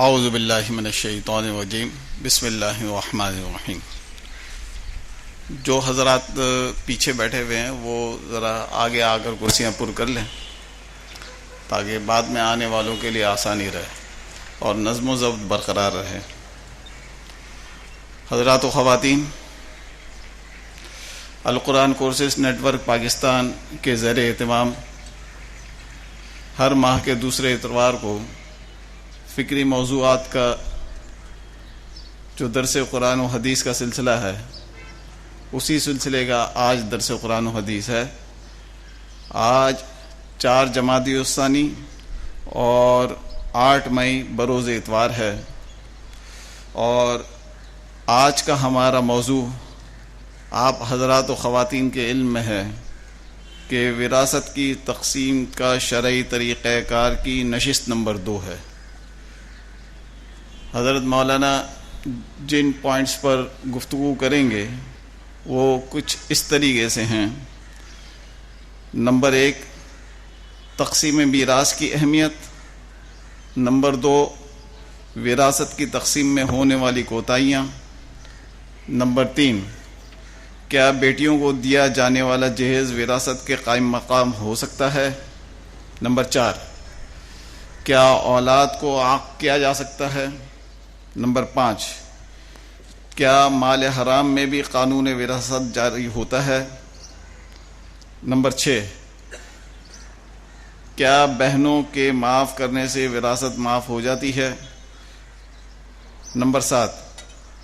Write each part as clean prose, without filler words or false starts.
اعوذ باللہ من الشیطان الرجیم بسم اللہ الرحمن الرحیم۔ جو حضرات پیچھے بیٹھے ہوئے ہیں وہ ذرا آگے آ کر کرسیاں پر کر لیں تاکہ بعد میں آنے والوں کے لیے آسانی رہے اور نظم و ضبط برقرار رہے۔ حضرات و خواتین، القرآن کورسز نیٹ ورک پاکستان کے زیر اہتمام ہر ماہ کے دوسرے اتوار کو فکری موضوعات کا جو درس قرآن و حدیث کا سلسلہ ہے، اسی سلسلے کا آج درس قرآن و حدیث ہے۔ آج 4 جمادی الثانی اور 8 مئی بروز اتوار ہے، اور آج کا ہمارا موضوع آپ حضرات و خواتین کے علم میں ہے کہ وراثت کی تقسیم کا شرعی طریقہ کار کی نشست نمبر 2 ہے۔ حضرت مولانا جن پوائنٹس پر گفتگو کریں گے وہ کچھ اس طریقے سے ہیں۔ نمبر 1، تقسیم میراث کی اہمیت۔ نمبر 2، وراثت کی تقسیم میں ہونے والی کوتاہیاں۔ نمبر 3، کیا بیٹیوں کو دیا جانے والا جہیز وراثت کے قائم مقام ہو سکتا ہے؟ نمبر 4، کیا اولاد کو عاق کیا جا سکتا ہے؟ نمبر 5، کیا مال حرام میں بھی قانون وراثت جاری ہوتا ہے؟ نمبر 6، کیا بہنوں کے معاف کرنے سے وراثت معاف ہو جاتی ہے؟ نمبر 7،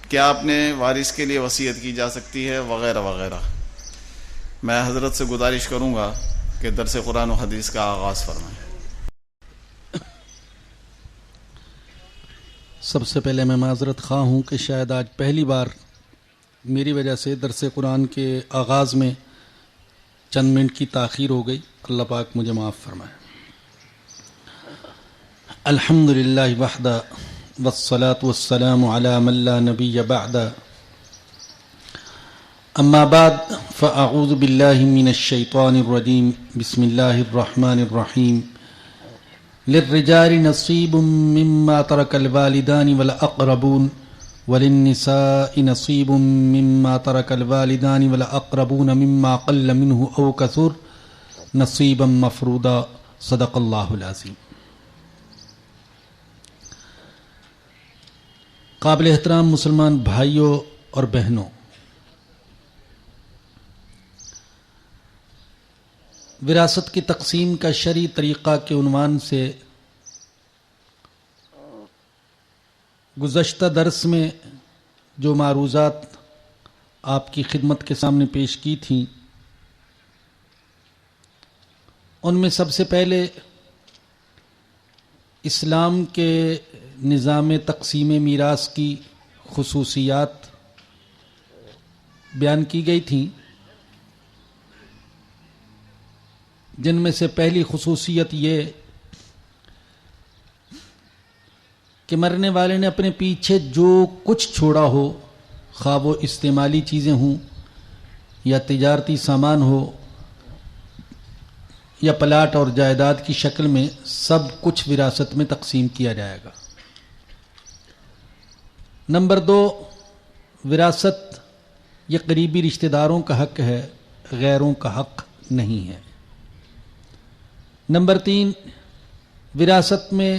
کیا اپنے وارث کے لیے وصیت کی جا سکتی ہے؟ وغیرہ وغیرہ۔ میں حضرت سے گزارش کروں گا کہ درس قرآن و حدیث کا آغاز فرمائیں۔ سب سے پہلے میں معذرت خواہ ہوں کہ شاید آج پہلی بار میری وجہ سے درس قرآن کے آغاز میں چند منٹ کی تاخیر ہو گئی، اللہ پاک مجھے معاف فرمائے۔ الحمدللہ وحدہ والصلاة والسلام علی من لا نبی بعد، اما بعد فاعوذ باللہ من الشیطان الرجیم، بسم اللہ الرحمن الرحیم۔ للرجال نصیب مما ترک الوالدان والاقربون وللنساء نصیب مما ترک الوالدان والاقربون مما قل منه او کثر نصیبا مفروضا، صدق اللہ العظیم۔ قابل احترام مسلمان بھائیوں اور بہنوں، وراثت کی تقسیم کا شرعی طریقہ کے عنوان سے گزشتہ درس میں جو معروضات آپ کی خدمت کے سامنے پیش کی تھیں، ان میں سب سے پہلے اسلام کے نظام تقسیم میراث کی خصوصیات بیان کی گئی تھیں، جن میں سے پہلی خصوصیت یہ کہ مرنے والے نے اپنے پیچھے جو کچھ چھوڑا ہو، خواہ وہ استعمالی چیزیں ہوں یا تجارتی سامان ہو یا پلاٹ اور جائیداد کی شکل میں، سب کچھ وراثت میں تقسیم کیا جائے گا۔ نمبر 2، وراثت یہ قریبی رشتہ داروں کا حق ہے، غیروں کا حق نہیں ہے۔ نمبر 3، وراثت میں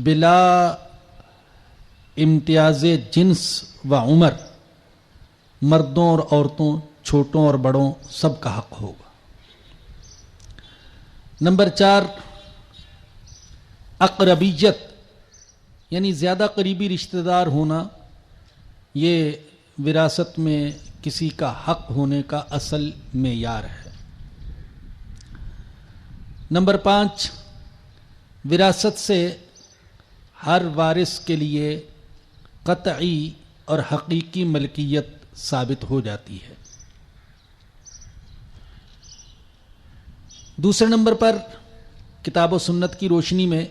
بلا امتیاز جنس و عمر مردوں اور عورتوں، چھوٹوں اور بڑوں سب کا حق ہوگا۔ نمبر 4، اقربیت یعنی زیادہ قریبی رشتہ دار ہونا، یہ وراثت میں کسی کا حق ہونے کا اصل معیار ہے۔ نمبر 5، وراثت سے ہر وارث کے لیے قطعی اور حقیقی ملکیت ثابت ہو جاتی ہے۔ دوسرے نمبر پر کتاب و سنت کی روشنی میں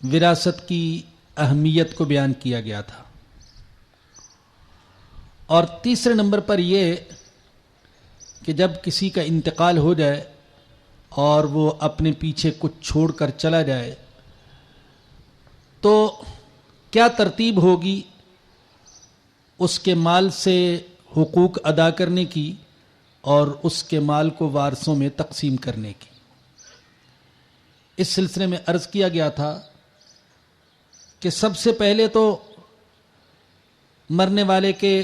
وراثت کی اہمیت کو بیان کیا گیا تھا، اور تیسرے نمبر پر یہ کہ جب کسی کا انتقال ہو جائے اور وہ اپنے پیچھے کچھ چھوڑ کر چلا جائے تو کیا ترتیب ہوگی اس کے مال سے حقوق ادا کرنے کی اور اس کے مال کو وارثوں میں تقسیم کرنے کی؟ اس سلسلے میں عرض کیا گیا تھا کہ سب سے پہلے تو مرنے والے کے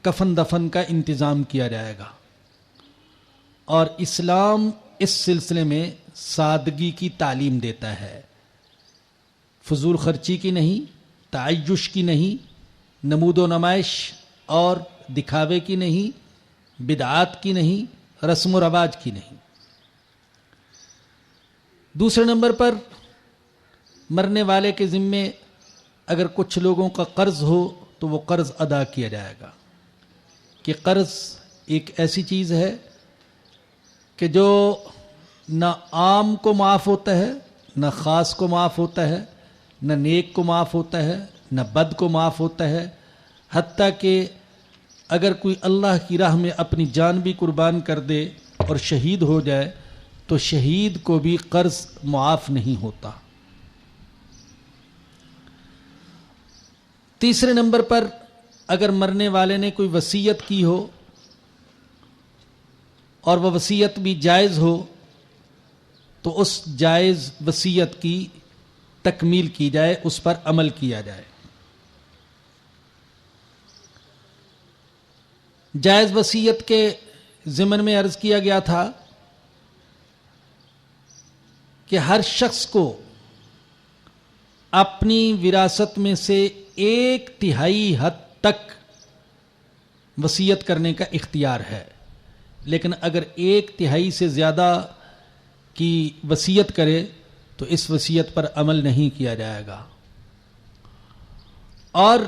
کفن دفن کا انتظام کیا جائے گا، اور اسلام اس سلسلے میں سادگی کی تعلیم دیتا ہے، فضول خرچی کی نہیں، تعیش کی نہیں، نمود و نمائش اور دکھاوے کی نہیں، بدعات کی نہیں، رسم و رواج کی نہیں۔ دوسرے نمبر پر مرنے والے کے ذمے اگر کچھ لوگوں کا قرض ہو تو وہ قرض ادا کیا جائے گا، کہ قرض ایک ایسی چیز ہے کہ جو نہ عام کو معاف ہوتا ہے، نہ خاص کو معاف ہوتا ہے، نہ نیک کو معاف ہوتا ہے، نہ بد کو معاف ہوتا ہے، حتیٰ کہ اگر کوئی اللہ کی راہ میں اپنی جان بھی قربان کر دے اور شہید ہو جائے تو شہید کو بھی قرض معاف نہیں ہوتا۔ تیسرے نمبر پر اگر مرنے والے نے کوئی وصیت کی ہو اور وہ وصیت بھی جائز ہو تو اس جائز وصیت کی تکمیل کی جائے، اس پر عمل کیا جائے۔ جائز وصیت کے ضمن میں عرض کیا گیا تھا کہ ہر شخص کو اپنی وراثت میں سے 1/3 حد تک وصیت کرنے کا اختیار ہے، لیکن اگر 1/3 سے زیادہ کی وصیت کرے تو اس وصیت پر عمل نہیں کیا جائے گا، اور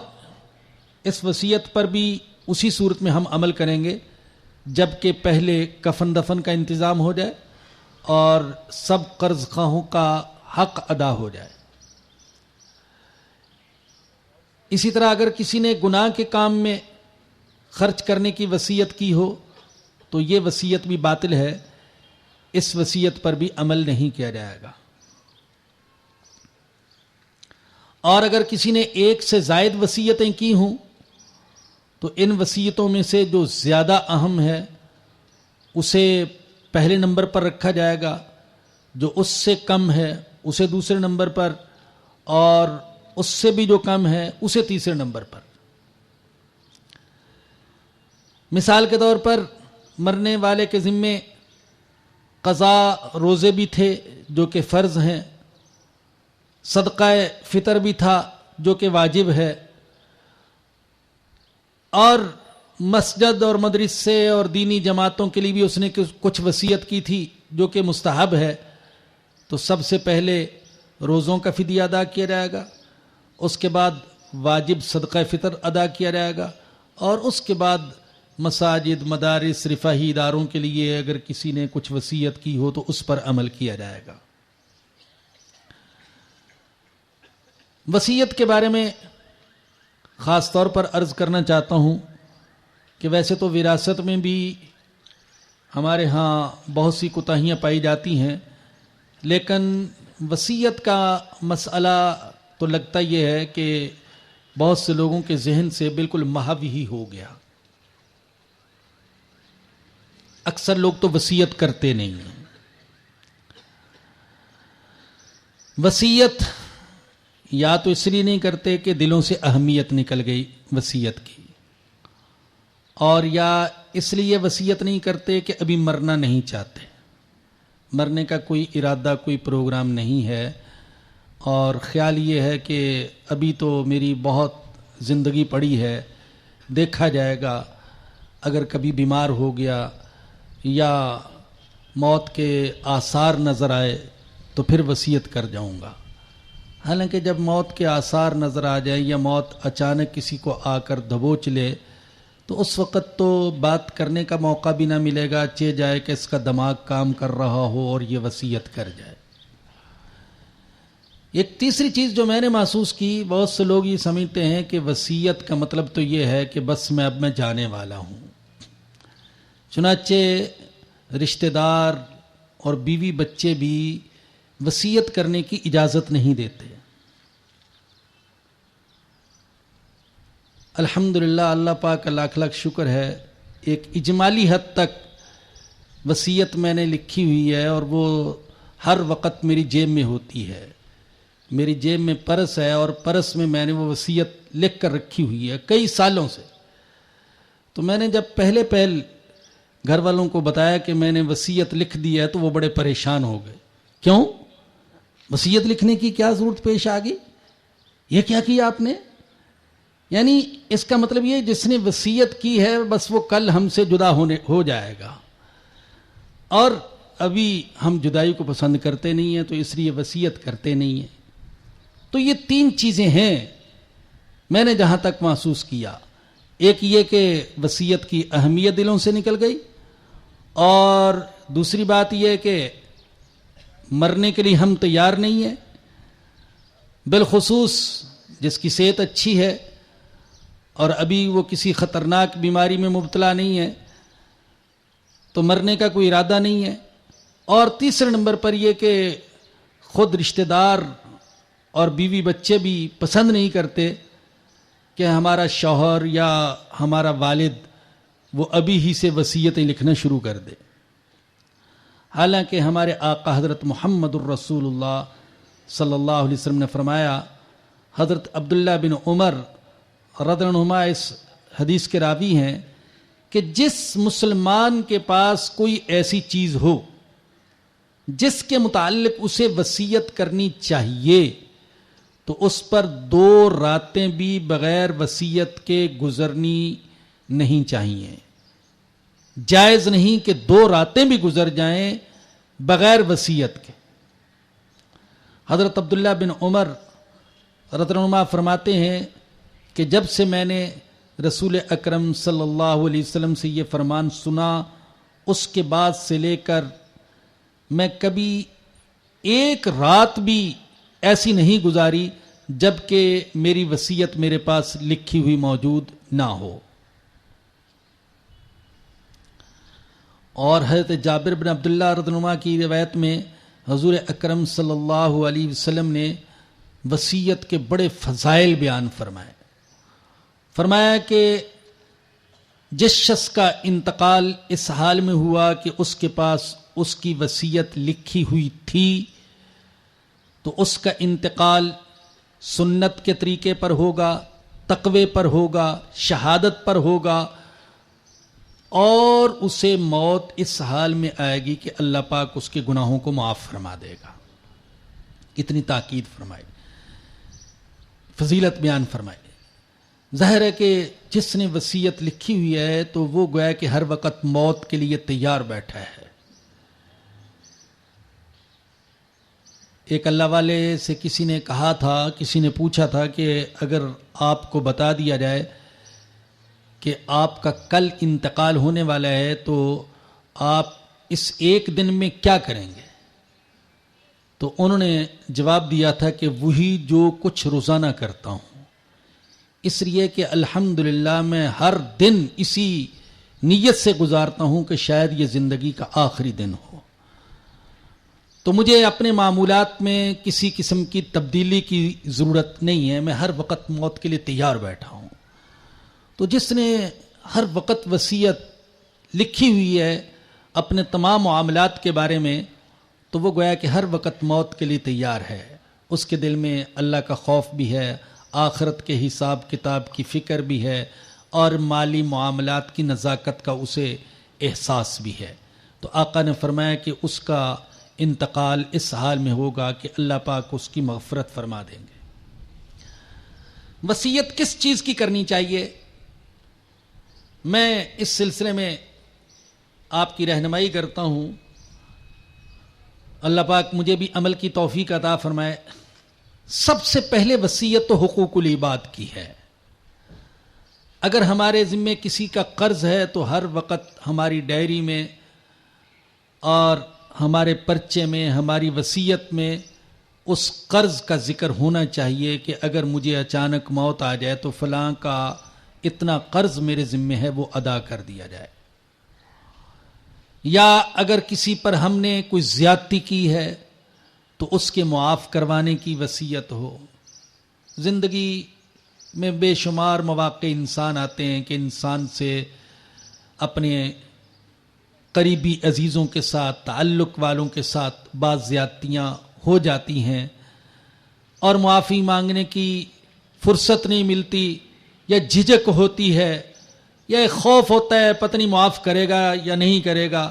اس وصیت پر بھی اسی صورت میں ہم عمل کریں گے جب کہ پہلے کفن دفن کا انتظام ہو جائے اور سب قرض خواہوں کا حق ادا ہو جائے۔ اسی طرح اگر کسی نے گناہ کے کام میں خرچ کرنے کی وصیت کی ہو تو یہ وصیت بھی باطل ہے، اس وصیت پر بھی عمل نہیں کیا جائے گا۔ اور اگر کسی نے 1 سے زائد وصیتیں کی ہوں تو ان وصیتوں میں سے جو زیادہ اہم ہے اسے پہلے نمبر پر رکھا جائے گا، جو اس سے کم ہے اسے دوسرے نمبر پر، اور اس سے بھی جو کم ہے اسے تیسرے نمبر پر۔ مثال کے طور پر مرنے والے کے ذمے قضا روزے بھی تھے جو کہ فرض ہیں، صدقہ فطر بھی تھا جو کہ واجب ہے، اور مسجد اور مدرسے اور دینی جماعتوں کے لیے بھی اس نے کچھ وصیت کی تھی جو کہ مستحب ہے، تو سب سے پہلے روزوں کا فدیہ ادا کیا جائے گا، اس کے بعد واجب صدقہ فطر ادا کیا جائے گا، اور اس کے بعد مساجد، مدارس، رفاہی اداروں کے لیے اگر کسی نے کچھ وصیت کی ہو تو اس پر عمل کیا جائے گا۔ وصیت کے بارے میں خاص طور پر عرض کرنا چاہتا ہوں کہ ویسے تو وراثت میں بھی ہمارے ہاں بہت سی کوتاہیاں پائی جاتی ہیں، لیکن وصیت کا مسئلہ تو لگتا یہ ہے کہ بہت سے لوگوں کے ذہن سے بالکل محو ہی ہو گیا۔ اکثر لوگ تو وصیت کرتے نہیں ہیں۔ وصیت یا تو اس لیے نہیں کرتے کہ دلوں سے اہمیت نکل گئی وصیت کی، اور یا اس لیے وصیت نہیں کرتے کہ ابھی مرنا نہیں چاہتے، مرنے کا کوئی ارادہ، کوئی پروگرام نہیں ہے، اور خیال یہ ہے کہ ابھی تو میری بہت زندگی پڑی ہے، دیکھا جائے گا، اگر کبھی بیمار ہو گیا یا موت کے آثار نظر آئے تو پھر وصیت کر جاؤں گا۔ حالانکہ جب موت کے آثار نظر آ جائیں یا موت اچانک کسی کو آ کر دبوچ لے تو اس وقت تو بات کرنے کا موقع بھی نہ ملے گا، چہ جائے کہ اس کا دماغ کام کر رہا ہو اور یہ وصیت کر جائے۔ ایک تیسری چیز جو میں نے محسوس کی، بہت سے لوگ یہ سمجھتے ہیں کہ وصیت کا مطلب تو یہ ہے کہ بس اب میں جانے والا ہوں، چنانچہ رشتہ دار اور بیوی بچے بھی وصیت کرنے کی اجازت نہیں دیتے۔ الحمدللہ اللہ پاک کا لاکھ لاکھ شکر ہے، ایک اجمالی حد تک وصیت میں نے لکھی ہوئی ہے اور وہ ہر وقت میری جیب میں ہوتی ہے. میری جیب میں پرس ہے اور پرس میں میں نے وہ وصیت لکھ کر رکھی ہوئی ہے کئی سالوں سے. تو میں نے جب پہلے گھر والوں کو بتایا کہ میں نے وصیت لکھ دی ہے تو وہ بڑے پریشان ہو گئے. کیوں؟ وصیت لکھنے کی کیا ضرورت پیش آ گئی؟ یہ کیا کیا آپ نے؟ یعنی اس کا مطلب یہ جس نے وصیت کی ہے بس وہ کل ہم سے جدا ہو جائے گا، اور ابھی ہم جدائی کو پسند کرتے نہیں ہیں تو اس لیے وصیت کرتے نہیں ہیں. تو یہ 3 چیزیں ہیں میں نے جہاں تک محسوس کیا. ایک یہ کہ وصیت کی اہمیت دلوں سے نکل گئی، اور دوسری بات یہ کہ مرنے کے لیے ہم تیار نہیں ہیں، بالخصوص جس کی صحت اچھی ہے اور ابھی وہ کسی خطرناک بیماری میں مبتلا نہیں ہے تو مرنے کا کوئی ارادہ نہیں ہے. اور تیسرے نمبر پر یہ کہ خود رشتہ دار اور بیوی بچے بھی پسند نہیں کرتے کہ ہمارا شوہر یا ہمارا والد وہ ابھی ہی سے وصیتیں لکھنا شروع کر دے. حالانکہ ہمارے آقا حضرت محمد الرسول اللہ صلی اللہ علیہ وسلم نے فرمایا، حضرت عبداللہ بن عمر رضی اللہ عنہما اس حدیث کے راوی ہیں کہ جس مسلمان کے پاس کوئی ایسی چیز ہو جس کے متعلق اسے وصیت کرنی چاہیے تو اس پر 2 راتیں بھی بغیر وصیت کے گزرنی نہیں چاہیے. جائز نہیں کہ 2 راتیں بھی گزر جائیں بغیر وصیت کے. حضرت عبداللہ بن عمر رضی اللہ عنہما فرماتے ہیں کہ جب سے میں نے رسول اکرم صلی اللہ علیہ وسلم سے یہ فرمان سنا، اس کے بعد سے لے کر میں کبھی ایک رات بھی ایسی نہیں گزاری جب کہ میری وصیت میرے پاس لکھی ہوئی موجود نہ ہو. اور حضرت جابر بن عبداللہ رضی اللہ عنہ کی روایت میں حضور اکرم صلی اللہ علیہ وسلم نے وصیت کے بڑے فضائل بیان فرمایا کہ جس شخص کا انتقال اس حال میں ہوا کہ اس کے پاس اس کی وصیت لکھی ہوئی تھی تو اس کا انتقال سنت کے طریقے پر ہوگا، تقوی پر ہوگا، شہادت پر ہوگا، اور اسے موت اس حال میں آئے گی کہ اللہ پاک اس کے گناہوں کو معاف فرما دے گا. اتنی تاکید فرمائی، فضیلت بیان فرمائی. ظاہر ہے کہ جس نے وصیت لکھی ہوئی ہے تو وہ گویا کہ ہر وقت موت کے لیے تیار بیٹھا ہے. ایک اللہ والے سے کسی نے کہا تھا، کسی نے پوچھا تھا کہ اگر آپ کو بتا دیا جائے کہ آپ کا کل انتقال ہونے والا ہے تو آپ اس ایک دن میں کیا کریں گے؟ تو انہوں نے جواب دیا تھا کہ وہی جو کچھ روزانہ کرتا ہوں، اس لیے کہ الحمدللہ میں ہر دن اسی نیت سے گزارتا ہوں کہ شاید یہ زندگی کا آخری دن ہو، تو مجھے اپنے معمولات میں کسی قسم کی تبدیلی کی ضرورت نہیں ہے، میں ہر وقت موت کے لیے تیار بیٹھا ہوں. تو جس نے ہر وقت وصیت لکھی ہوئی ہے اپنے تمام معاملات کے بارے میں تو وہ گویا کہ ہر وقت موت کے لیے تیار ہے. اس کے دل میں اللہ کا خوف بھی ہے، آخرت کے حساب کتاب کی فکر بھی ہے، اور مالی معاملات کی نزاکت کا اسے احساس بھی ہے. تو آقا نے فرمایا کہ اس کا انتقال اس حال میں ہوگا کہ اللہ پاک اس کی مغفرت فرما دیں گے. وصیت کس چیز کی کرنی چاہیے؟ میں اس سلسلے میں آپ کی رہنمائی کرتا ہوں، اللہ پاک مجھے بھی عمل کی توفیق عطا فرمائے. سب سے پہلے وصیت تو حقوق العباد کی ہے. اگر ہمارے ذمے کسی کا قرض ہے تو ہر وقت ہماری ڈائری میں اور ہمارے پرچے میں، ہماری وصیت میں اس قرض کا ذکر ہونا چاہیے کہ اگر مجھے اچانک موت آ جائے تو فلاں کا اتنا قرض میرے ذمے ہے وہ ادا کر دیا جائے. یا اگر کسی پر ہم نے کوئی زیادتی کی ہے تو اس کے معاف کروانے کی وصیت ہو. زندگی میں بے شمار مواقع انسان آتے ہیں کہ انسان سے اپنے قریبی عزیزوں کے ساتھ، تعلق والوں کے ساتھ بعض زیادتیاں ہو جاتی ہیں اور معافی مانگنے کی فرصت نہیں ملتی، یا جھجک ہوتی ہے، یا ایک خوف ہوتا ہے پتہ نہیں معاف کرے گا یا نہیں کرے گا،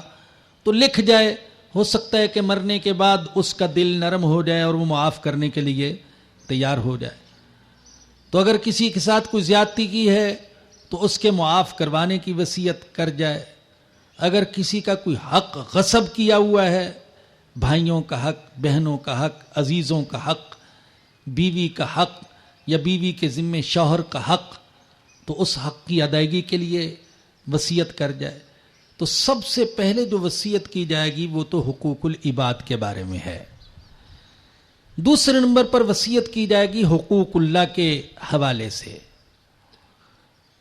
تو لکھ جائے، ہو سکتا ہے کہ مرنے کے بعد اس کا دل نرم ہو جائے اور وہ معاف کرنے کے لیے تیار ہو جائے۔ تو اگر کسی کے ساتھ کوئی زیادتی کی ہے تو اس کے معاف کروانے کی وصیت کر جائے۔ اگر کسی کا کوئی حق غصب کیا ہوا ہے، بھائیوں کا حق، بہنوں کا حق، عزیزوں کا حق، بیوی کا حق یا بیوی کے ذمے شوہر کا حق، تو اس حق کی ادائیگی کے لیے وصیت کر جائے۔ تو سب سے پہلے جو وصیت کی جائے گی وہ تو حقوق العباد کے بارے میں ہے۔ دوسرے نمبر پر وصیت کی جائے گی حقوق اللہ کے حوالے سے۔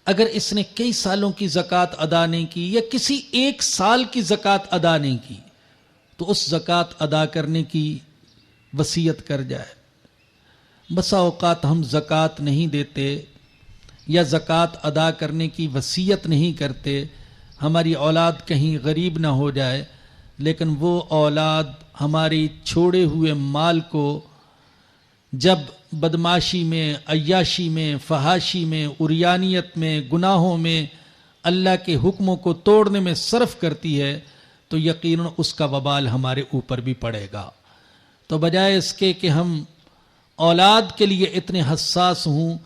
اگر اس نے کئی سالوں کی زکوٰۃ ادا نہیں کی یا کسی ایک سال کی زکوٰۃ ادا نہیں کی تو اس زکوٰۃ ادا کرنے کی وصیت کر جائے۔ بسا اوقات ہم زکوٰۃ نہیں دیتے یا زکوٰۃ ادا کرنے کی وصیت نہیں کرتے، ہماری اولاد کہیں غریب نہ ہو جائے، لیکن وہ اولاد ہماری چھوڑے ہوئے مال کو جب بدماشی میں، عیاشی میں، فحاشی میں، عریانیت میں، گناہوں میں، اللہ کے حکموں کو توڑنے میں صرف کرتی ہے تو یقیناً اس کا وبال ہمارے اوپر بھی پڑے گا۔ تو بجائے اس کے کہ ہم اولاد کے لیے اتنے حساس ہوں،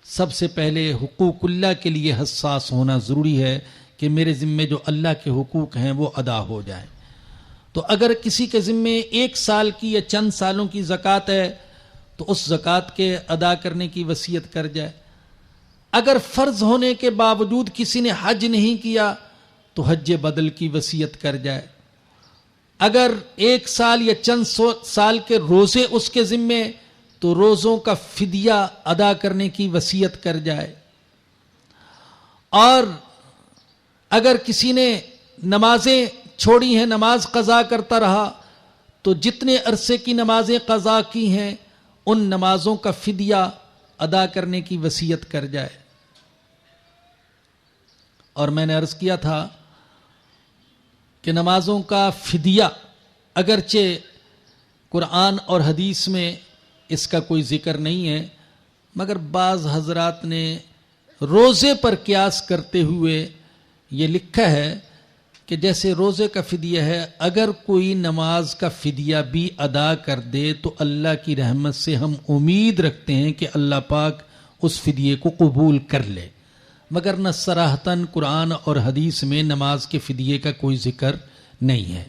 سب سے پہلے حقوق اللہ کے لیے حساس ہونا ضروری ہے کہ میرے ذمے جو اللہ کے حقوق ہیں وہ ادا ہو جائیں۔ تو اگر کسی کے ذمے ایک سال کی یا چند سالوں کی زکوٰۃ ہے تو اس زکوٰۃ کے ادا کرنے کی وصیت کر جائے۔ اگر فرض ہونے کے باوجود کسی نے حج نہیں کیا تو حج بدل کی وصیت کر جائے۔ اگر ایک سال یا چند سال کے روزے اس کے ذمے تو روزوں کا فدیہ ادا کرنے کی وصیت کر جائے۔ اور اگر کسی نے نمازیں چھوڑی ہیں، نماز قضا کرتا رہا تو جتنے عرصے کی نمازیں قضا کی ہیں ان نمازوں کا فدیہ ادا کرنے کی وصیت کر جائے۔ اور میں نے عرض کیا تھا کہ نمازوں کا فدیہ اگرچہ قرآن اور حدیث میں اس کا کوئی ذکر نہیں ہے، مگر بعض حضرات نے روزے پر قیاس کرتے ہوئے یہ لکھا ہے کہ جیسے روزے کا فدیہ ہے، اگر کوئی نماز کا فدیہ بھی ادا کر دے تو اللہ کی رحمت سے ہم امید رکھتے ہیں کہ اللہ پاک اس فدیے کو قبول کر لے، مگر نہ صراحتاً قرآن اور حدیث میں نماز کے فدیے کا کوئی ذکر نہیں ہے۔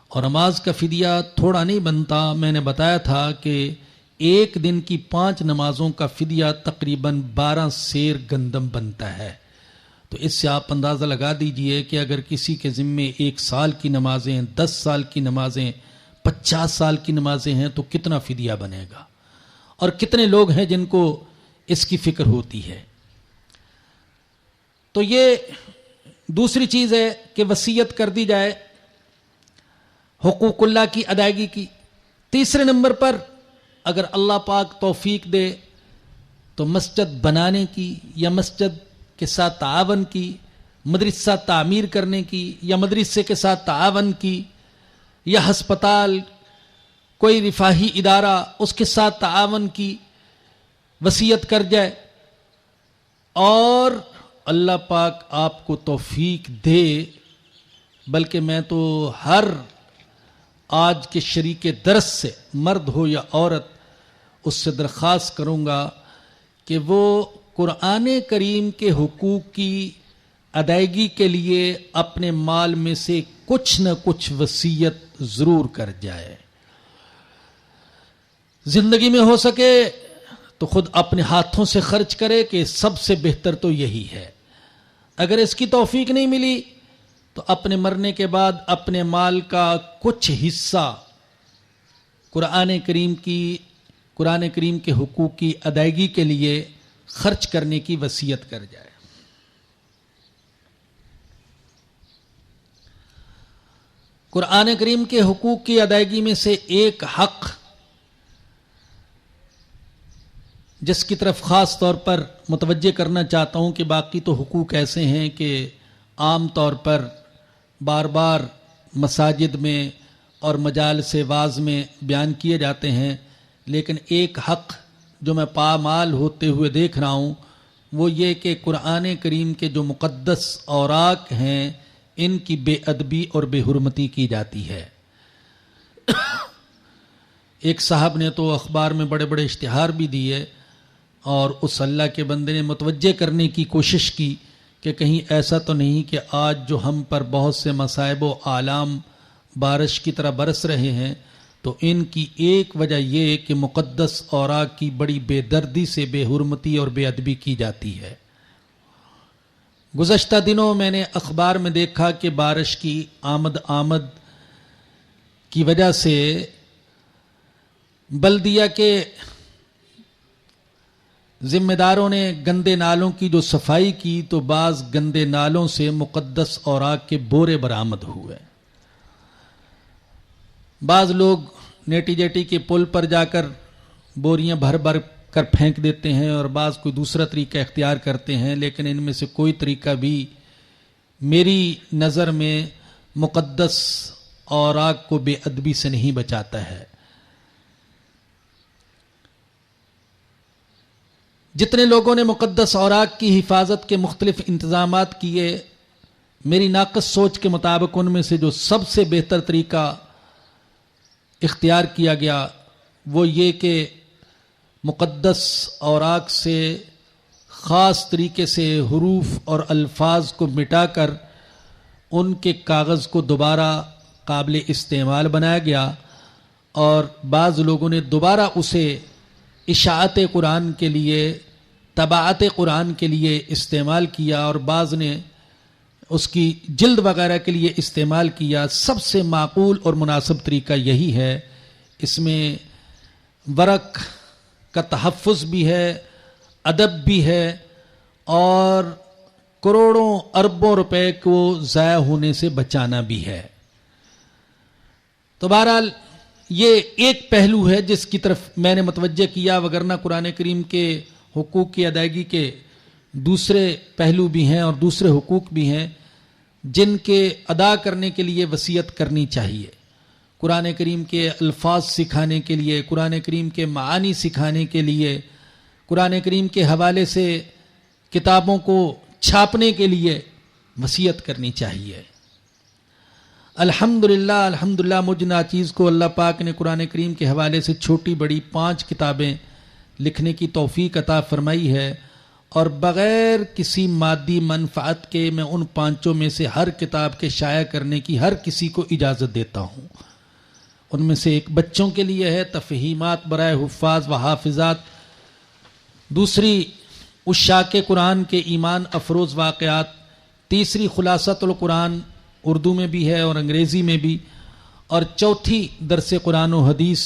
اور نماز کا فدیہ تھوڑا نہیں بنتا، میں نے بتایا تھا کہ ایک دن کی 5 نمازوں کا فدیہ تقریباً 12 سیر گندم بنتا ہے۔ تو اس سے آپ اندازہ لگا دیجئے کہ اگر کسی کے ذمے 1 سال کی نمازیں، 10 سال کی نمازیں، 50 سال کی نمازیں ہیں تو کتنا فدیہ بنے گا، اور کتنے لوگ ہیں جن کو اس کی فکر ہوتی ہے۔ تو یہ دوسری چیز ہے کہ وصیت کر دی جائے حقوق اللہ کی ادائیگی کی۔ تیسرے نمبر پر اگر اللہ پاک توفیق دے تو مسجد بنانے کی یا مسجد کے ساتھ تعاون کی، مدرسہ تعمیر کرنے کی یا مدرسے کے ساتھ تعاون کی، یا ہسپتال، کوئی رفاہی ادارہ اس کے ساتھ تعاون کی وصیت کر جائے۔ اور اللہ پاک آپ کو توفیق دے، بلکہ میں تو ہر آج کے شریک درس سے، مرد ہو یا عورت، اس سے درخواست کروں گا کہ وہ قرآن کریم کے حقوق کی ادائیگی کے لیے اپنے مال میں سے کچھ نہ کچھ وصیت ضرور کر جائے۔ زندگی میں ہو سکے تو خود اپنے ہاتھوں سے خرچ کرے کہ سب سے بہتر تو یہی ہے۔ اگر اس کی توفیق نہیں ملی تو اپنے مرنے کے بعد اپنے مال کا کچھ حصہ قرآن کریم کے حقوق کی ادائیگی کے لیے خرچ کرنے کی وصیت کر جائے۔ قرآن کریم کے حقوق کی ادائیگی میں سے ایک حق جس کی طرف خاص طور پر متوجہ کرنا چاہتا ہوں کہ باقی تو حقوق ایسے ہیں کہ عام طور پر بار بار مساجد میں اور مجالس واعظ میں بیان کیے جاتے ہیں، لیکن ایک حق جو میں پامال ہوتے ہوئے دیکھ رہا ہوں وہ یہ کہ قرآن کریم کے جو مقدس اوراق ہیں ان کی بے ادبی اور بے حرمتی کی جاتی ہے۔ ایک صاحب نے تو اخبار میں بڑے بڑے اشتہار بھی دیے اور اس اللہ کے بندے نے متوجہ کرنے کی کوشش کی کہ کہیں ایسا تو نہیں کہ آج جو ہم پر بہت سے مصائب و آلام بارش کی طرح برس رہے ہیں تو ان کی ایک وجہ یہ کہ مقدس اوراق کی بڑی بے دردی سے بے حرمتی اور بے ادبی کی جاتی ہے۔ گزشتہ دنوں میں نے اخبار میں دیکھا کہ بارش کی آمد کی وجہ سے بلدیہ کے ذمہ داروں نے گندے نالوں کی جو صفائی کی تو بعض گندے نالوں سے مقدس اوراق کے بورے برآمد ہوئے۔ بعض لوگ نیٹی جیٹی کے پل پر جا کر بوریاں بھر بھر کر پھینک دیتے ہیں اور بعض کوئی دوسرا طریقہ اختیار کرتے ہیں، لیکن ان میں سے کوئی طریقہ بھی میری نظر میں مقدس اوراق کو بے ادبی سے نہیں بچاتا ہے۔ جتنے لوگوں نے مقدس اوراق کی حفاظت کے مختلف انتظامات کیے، میری ناقص سوچ کے مطابق ان میں سے جو سب سے بہتر طریقہ اختیار کیا گیا وہ یہ کہ مقدس اوراق سے خاص طریقے سے حروف اور الفاظ کو مٹا کر ان کے کاغذ کو دوبارہ قابل استعمال بنایا گیا، اور بعض لوگوں نے دوبارہ اسے اشاعت قرآن کے لیے، طباعت قرآن کے لیے استعمال کیا، اور بعض نے اس کی جلد وغیرہ کے لیے استعمال کیا۔ سب سے معقول اور مناسب طریقہ یہی ہے۔ اس میں ورق کا تحفظ بھی ہے، ادب بھی ہے، اور کروڑوں اربوں روپے کو ضائع ہونے سے بچانا بھی ہے۔ تو بہرحال یہ ایک پہلو ہے جس کی طرف میں نے متوجہ کیا، وگرنہ قرآن کریم کے حقوق کی ادائیگی کے دوسرے پہلو بھی ہیں اور دوسرے حقوق بھی ہیں جن کے ادا کرنے کے لیے وصیت کرنی چاہیے۔ قرآن کریم کے الفاظ سکھانے کے لیے، قرآن کریم کے معانی سکھانے کے لیے، قرآن کریم کے حوالے سے کتابوں کو چھاپنے کے لیے وصیت کرنی چاہیے۔ الحمدللہ مجھ ناچیز کو اللہ پاک نے قرآن کریم کے حوالے سے چھوٹی بڑی 5 کتابیں لکھنے کی توفیق عطا فرمائی ہے، اور بغیر کسی مادی منفعت کے میں ان 5 میں سے ہر کتاب کے شائع کرنے کی ہر کسی کو اجازت دیتا ہوں۔ ان میں سے ایک بچوں کے لیے ہے تفہیمات برائے حفاظ و حافظات، دوسری عشاق قرآن کے ایمان افروز واقعات، تیسری خلاصۃ القرآن اردو میں بھی ہے اور انگریزی میں بھی، اور چوتھی درس قرآن و حدیث،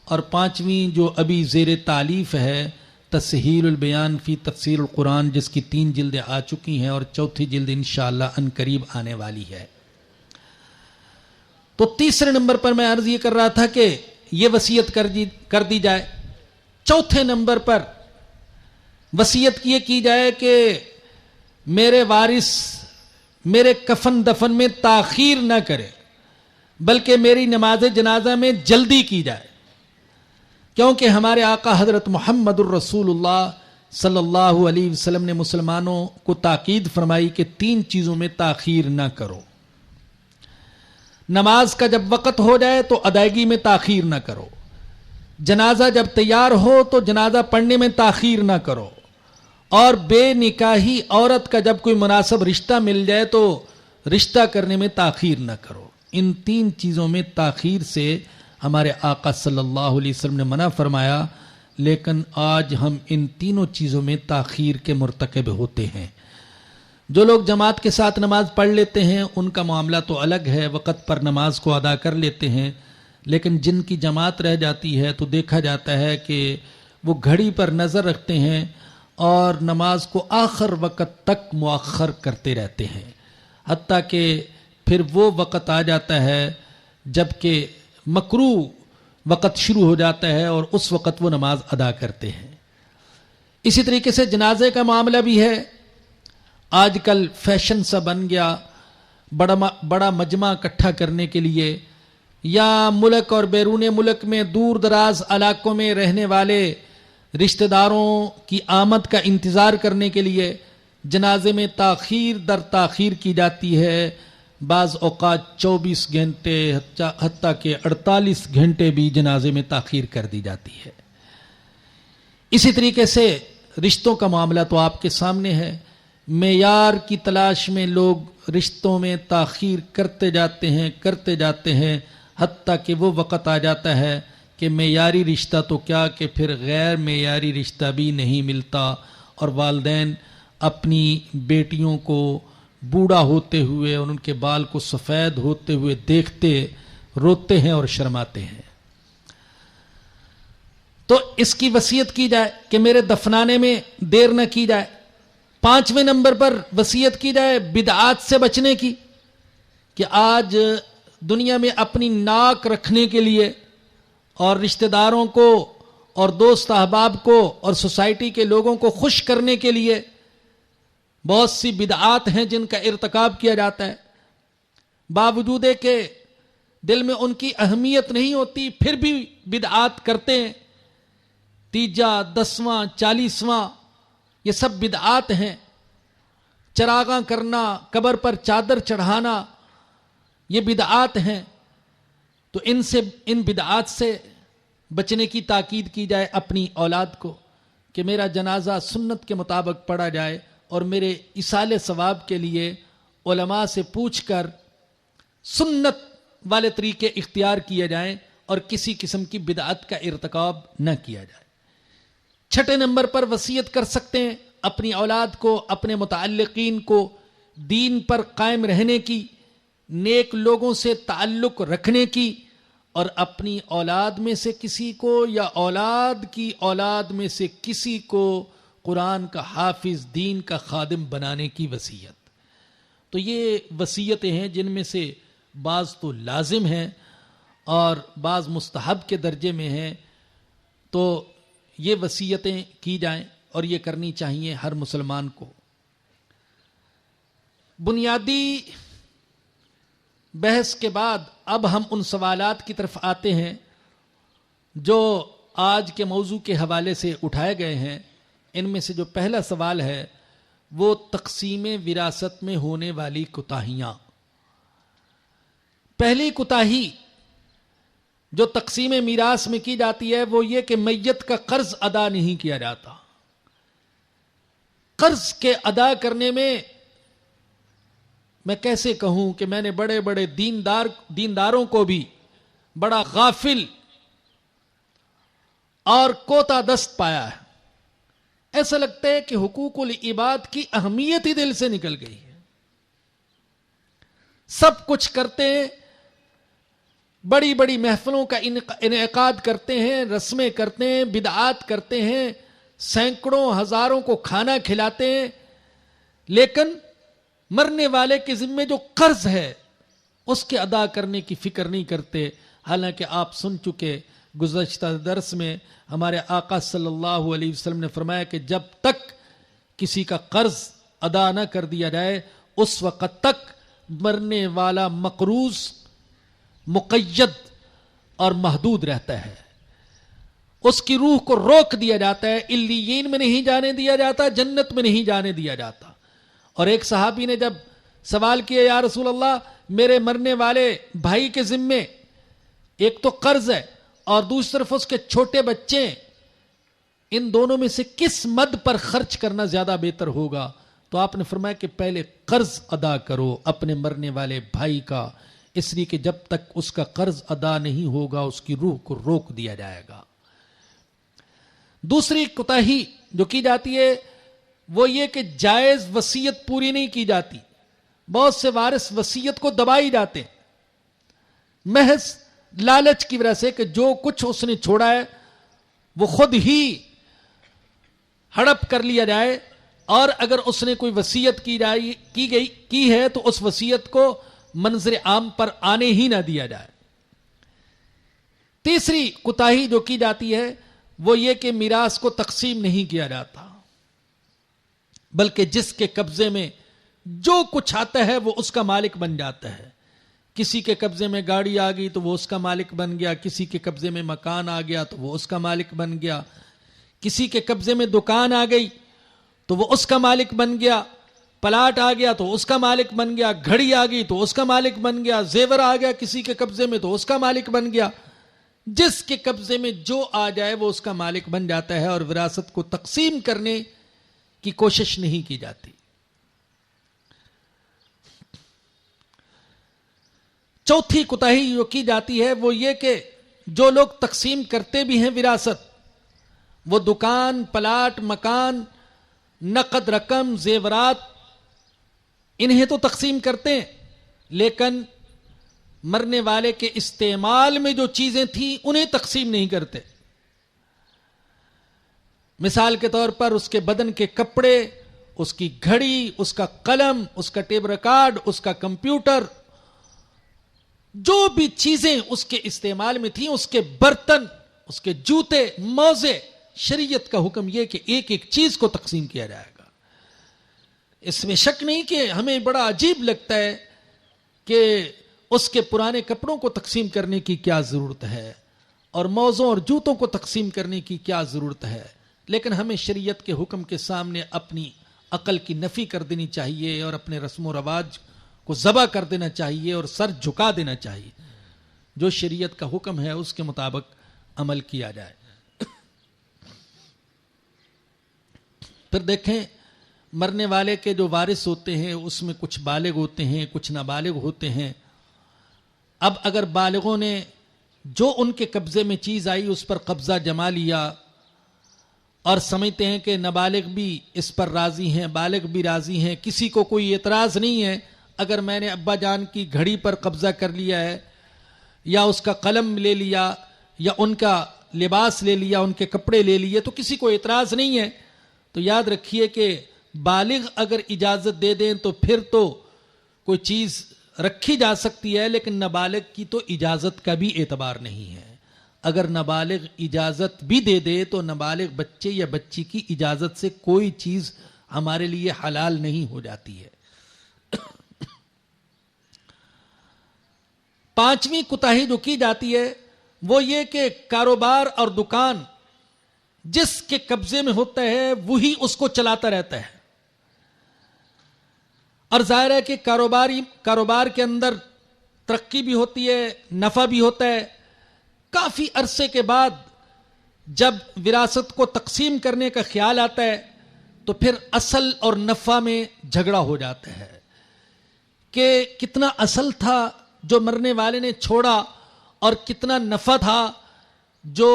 اور 5ویں جو ابھی زیر تالیف ہے تسہیل البیان فی تفسیر القرآن، جس کی 3 جلدیں آ چکی ہیں اور چوتھی جلد انشاءاللہ ان قریب آنے والی ہے۔ تو تیسرے نمبر پر میں عرض یہ کر رہا تھا کہ یہ وصیت کر دی جائے۔ چوتھے نمبر پر وصیت یہ کی جائے کہ میرے وارث میرے کفن دفن میں تاخیر نہ کرے، بلکہ میری نماز جنازہ میں جلدی کی جائے، کیونکہ ہمارے آقا حضرت محمد الرسول اللہ صلی اللہ علیہ وسلم نے مسلمانوں کو تاکید فرمائی کہ 3 چیزوں میں تاخیر نہ کرو۔ نماز کا جب وقت ہو جائے تو ادائیگی میں تاخیر نہ کرو، جنازہ جب تیار ہو تو جنازہ پڑھنے میں تاخیر نہ کرو، اور بے نکاحی عورت کا جب کوئی مناسب رشتہ مل جائے تو رشتہ کرنے میں تاخیر نہ کرو۔ ان 3 چیزوں میں تاخیر سے ہمارے آقا صلی اللہ علیہ وسلم نے منع فرمایا، لیکن آج ہم ان تینوں چیزوں میں تاخیر کے مرتکب ہوتے ہیں۔ جو لوگ جماعت کے ساتھ نماز پڑھ لیتے ہیں ان کا معاملہ تو الگ ہے، وقت پر نماز کو ادا کر لیتے ہیں، لیکن جن کی جماعت رہ جاتی ہے تو دیکھا جاتا ہے کہ وہ گھڑی پر نظر رکھتے ہیں اور نماز کو آخر وقت تک مؤخر کرتے رہتے ہیں، حتیٰ کہ پھر وہ وقت آ جاتا ہے جب کہ مکروہ وقت شروع ہو جاتا ہے اور اس وقت وہ نماز ادا کرتے ہیں۔ اسی طریقے سے جنازے کا معاملہ بھی ہے. آج کل فیشن سا بن گیا بڑا مجمع اکٹھا کرنے کے لیے، یا ملک اور بیرون ملک میں دور دراز علاقوں میں رہنے والے رشتہ داروں کی آمد کا انتظار کرنے کے لیے جنازے میں تاخیر در تاخیر کی جاتی ہے. بعض اوقات 24 گھنٹے حتیٰ کہ 48 گھنٹے بھی جنازے میں تاخیر کر دی جاتی ہے. اسی طریقے سے رشتوں کا معاملہ تو آپ کے سامنے ہے. معیار کی تلاش میں لوگ رشتوں میں تاخیر کرتے جاتے ہیں حتیٰ کہ وہ وقت آ جاتا ہے کہ معیاری رشتہ تو کیا کہ پھر غیر معیاری رشتہ بھی نہیں ملتا، اور والدین اپنی بیٹیوں کو بوڑھا ہوتے ہوئے اور ان کے بال کو سفید ہوتے ہوئے دیکھتے روتے ہیں اور شرماتے ہیں. تو اس کی وصیت کی جائے کہ میرے دفنانے میں دیر نہ کی جائے. 5ویں نمبر پر وصیت کی جائے بدعات سے بچنے کی، کہ آج دنیا میں اپنی ناک رکھنے کے لیے اور رشتہ داروں کو اور دوست احباب کو اور سوسائٹی کے لوگوں کو خوش کرنے کے لیے بہت سی بدعات ہیں جن کا ارتکاب کیا جاتا ہے. باوجود کہ دل میں ان کی اہمیت نہیں ہوتی پھر بھی بدعات کرتے ہیں. 3واں 10واں 40واں یہ سب بدعات ہیں. چراغاں کرنا، قبر پر چادر چڑھانا، یہ بدعات ہیں. تو ان بدعات سے بچنے کی تاکید کی جائے اپنی اولاد کو، کہ میرا جنازہ سنت کے مطابق پڑھا جائے اور میرے ایصال ثواب کے لیے علماء سے پوچھ کر سنت والے طریقے اختیار کیے جائیں اور کسی قسم کی بدعت کا ارتکاب نہ کیا جائے. 6 نمبر پر وصیت کر سکتے ہیں اپنی اولاد کو، اپنے متعلقین کو دین پر قائم رہنے کی، نیک لوگوں سے تعلق رکھنے کی، اور اپنی اولاد میں سے کسی کو یا اولاد کی اولاد میں سے کسی کو قرآن کا حافظ، دین کا خادم بنانے کی وصیت. تو یہ وصیتیں ہیں جن میں سے بعض تو لازم ہیں اور بعض مستحب کے درجے میں ہیں. تو یہ وصیتیں کی جائیں اور یہ کرنی چاہیے ہر مسلمان کو. بنیادی بحث کے بعد اب ہم ان سوالات کی طرف آتے ہیں جو آج کے موضوع کے حوالے سے اٹھائے گئے ہیں. ان میں سے جو پہلا سوال ہے وہ تقسیم وراثت میں ہونے والی کوتاہیاں. پہلی کوتاہی جو تقسیم میراث میں کی جاتی ہے وہ یہ کہ میت کا قرض ادا نہیں کیا جاتا. قرض کے ادا کرنے میں کیسے کہوں کہ میں نے بڑے بڑے دینداروں کو بھی بڑا غافل اور کوتا دست پایا ہے. ایسا لگتا ہے کہ حقوق العباد کی اہمیت ہی دل سے نکل گئی ہے. سب کچھ کرتے ہیں، بڑی بڑی محفلوں کا انعقاد کرتے ہیں، رسمیں کرتے ہیں، بدعات کرتے ہیں، سینکڑوں ہزاروں کو کھانا کھلاتے ہیں، لیکن مرنے والے کے ذمے جو قرض ہے اس کے ادا کرنے کی فکر نہیں کرتے. حالانکہ آپ سن چکے گزشتہ درس میں ہمارے آقا صلی اللہ علیہ وسلم نے فرمایا کہ جب تک کسی کا قرض ادا نہ کر دیا جائے اس وقت تک مرنے والا مقروض مقید اور محدود رہتا ہے. اس کی روح کو روک دیا جاتا ہے، علیین میں نہیں جانے دیا جاتا، جنت میں نہیں جانے دیا جاتا. اور ایک صحابی نے جب سوال کیا یا رسول اللہ میرے مرنے والے بھائی کے ذمے ایک تو قرض ہے اور دوسری طرف اس کے چھوٹے بچے، ان دونوں میں سے کس مد پر خرچ کرنا زیادہ بہتر ہوگا؟ تو آپ نے فرمایا کہ پہلے قرض ادا کرو اپنے مرنے والے بھائی کا، اس لیے کہ جب تک اس کا قرض ادا نہیں ہوگا اس کی روح کو روک دیا جائے گا. دوسری کوتاہی جو کی جاتی ہے وہ یہ کہ جائز وصیت پوری نہیں کی جاتی. بہت سے وارث وصیت کو دبائی جاتے ہیں محض لالچ کی وجہ سے کہ جو کچھ اس نے چھوڑا ہے وہ خود ہی ہڑپ کر لیا جائے، اور اگر اس نے کوئی وصیت کی ہے تو اس وصیت کو منظر عام پر آنے ہی نہ دیا جائے. تیسری کوتاہی جو کی جاتی ہے وہ یہ کہ میراث کو تقسیم نہیں کیا جاتا. بلکہ جس کے قبضے میں جو کچھ آتا ہے وہ اس کا مالک بن جاتا ہے. کسی کے قبضے میں گاڑی آ گئی تو وہ اس کا مالک بن گیا, کسی کے قبضے میں مکان آ گیا تو وہ اس کا مالک بن گیا, کسی کے قبضے میں دکان آ گئی تو وہ اس کا مالک بن گیا, پلاٹ آ گیا تو اس کا مالک بن گیا, گھڑی آ گئی تو اس کا مالک بن گیا, زیور آ گیا کسی کے قبضے میں تو اس کا مالک بن گیا. جس کے قبضے میں جو آ جائے وہ اس کا مالک بن جاتا ہے, اور وراثت کو تقسیم کرنے کی کوشش نہیں کی جاتی. چوتھی کوتاہی جو کی جاتی ہے وہ یہ کہ جو لوگ تقسیم کرتے بھی ہیں وراثت, وہ دکان, پلاٹ, مکان, نقد رقم, زیورات, انہیں تو تقسیم کرتے ہیں, لیکن مرنے والے کے استعمال میں جو چیزیں تھیں انہیں تقسیم نہیں کرتے. مثال کے طور پر اس کے بدن کے کپڑے, اس کی گھڑی, اس کا قلم, اس کا ٹیپ ریکارڈ, اس کا کمپیوٹر, جو بھی چیزیں اس کے استعمال میں تھیں, اس کے برتن, اس کے جوتے, موزے, شریعت کا حکم یہ کہ ایک ایک چیز کو تقسیم کیا جائے گا. اس میں شک نہیں کہ ہمیں بڑا عجیب لگتا ہے کہ اس کے پرانے کپڑوں کو تقسیم کرنے کی کیا ضرورت ہے اور موزوں اور جوتوں کو تقسیم کرنے کی کیا ضرورت ہے, لیکن ہمیں شریعت کے حکم کے سامنے اپنی عقل کی نفی کر دینی چاہیے اور اپنے رسم و رواج کو ذبح کر دینا چاہیے اور سر جھکا دینا چاہیے. جو شریعت کا حکم ہے اس کے مطابق عمل کیا جائے. پھر دیکھیں مرنے والے کے جو وارث ہوتے ہیں اس میں کچھ بالغ ہوتے ہیں, کچھ نابالغ ہوتے ہیں. اب اگر بالغوں نے جو ان کے قبضے میں چیز آئی اس پر قبضہ جما لیا اور سمجھتے ہیں کہ نابالغ بھی اس پر راضی ہیں, بالغ بھی راضی ہیں, کسی کو کوئی اعتراض نہیں ہے, اگر میں نے ابا جان کی گھڑی پر قبضہ کر لیا ہے یا اس کا قلم لے لیا یا ان کا لباس لے لیا, ان کے کپڑے لے لیے, تو کسی کو اعتراض نہیں ہے, تو یاد رکھیے کہ بالغ اگر اجازت دے دیں تو پھر تو کوئی چیز رکھی جا سکتی ہے, لیکن نابالغ کی تو اجازت کا بھی اعتبار نہیں ہے. اگر نابالغ اجازت بھی دے دے تو نابالغ بچے یا بچی کی اجازت سے کوئی چیز ہمارے لیے حلال نہیں ہو جاتی ہے. پانچویں کوتاہی جو کی جاتی ہے وہ یہ کہ کاروبار اور دکان جس کے قبضے میں ہوتا ہے وہی اس کو چلاتا رہتا ہے, اور ظاہر ہے کہ کاروبار کے اندر ترقی بھی ہوتی ہے, نفع بھی ہوتا ہے. کافی عرصے کے بعد جب وراثت کو تقسیم کرنے کا خیال آتا ہے تو پھر اصل اور نفع میں جھگڑا ہو جاتا ہے کہ کتنا اصل تھا جو مرنے والے نے چھوڑا اور کتنا نفع تھا جو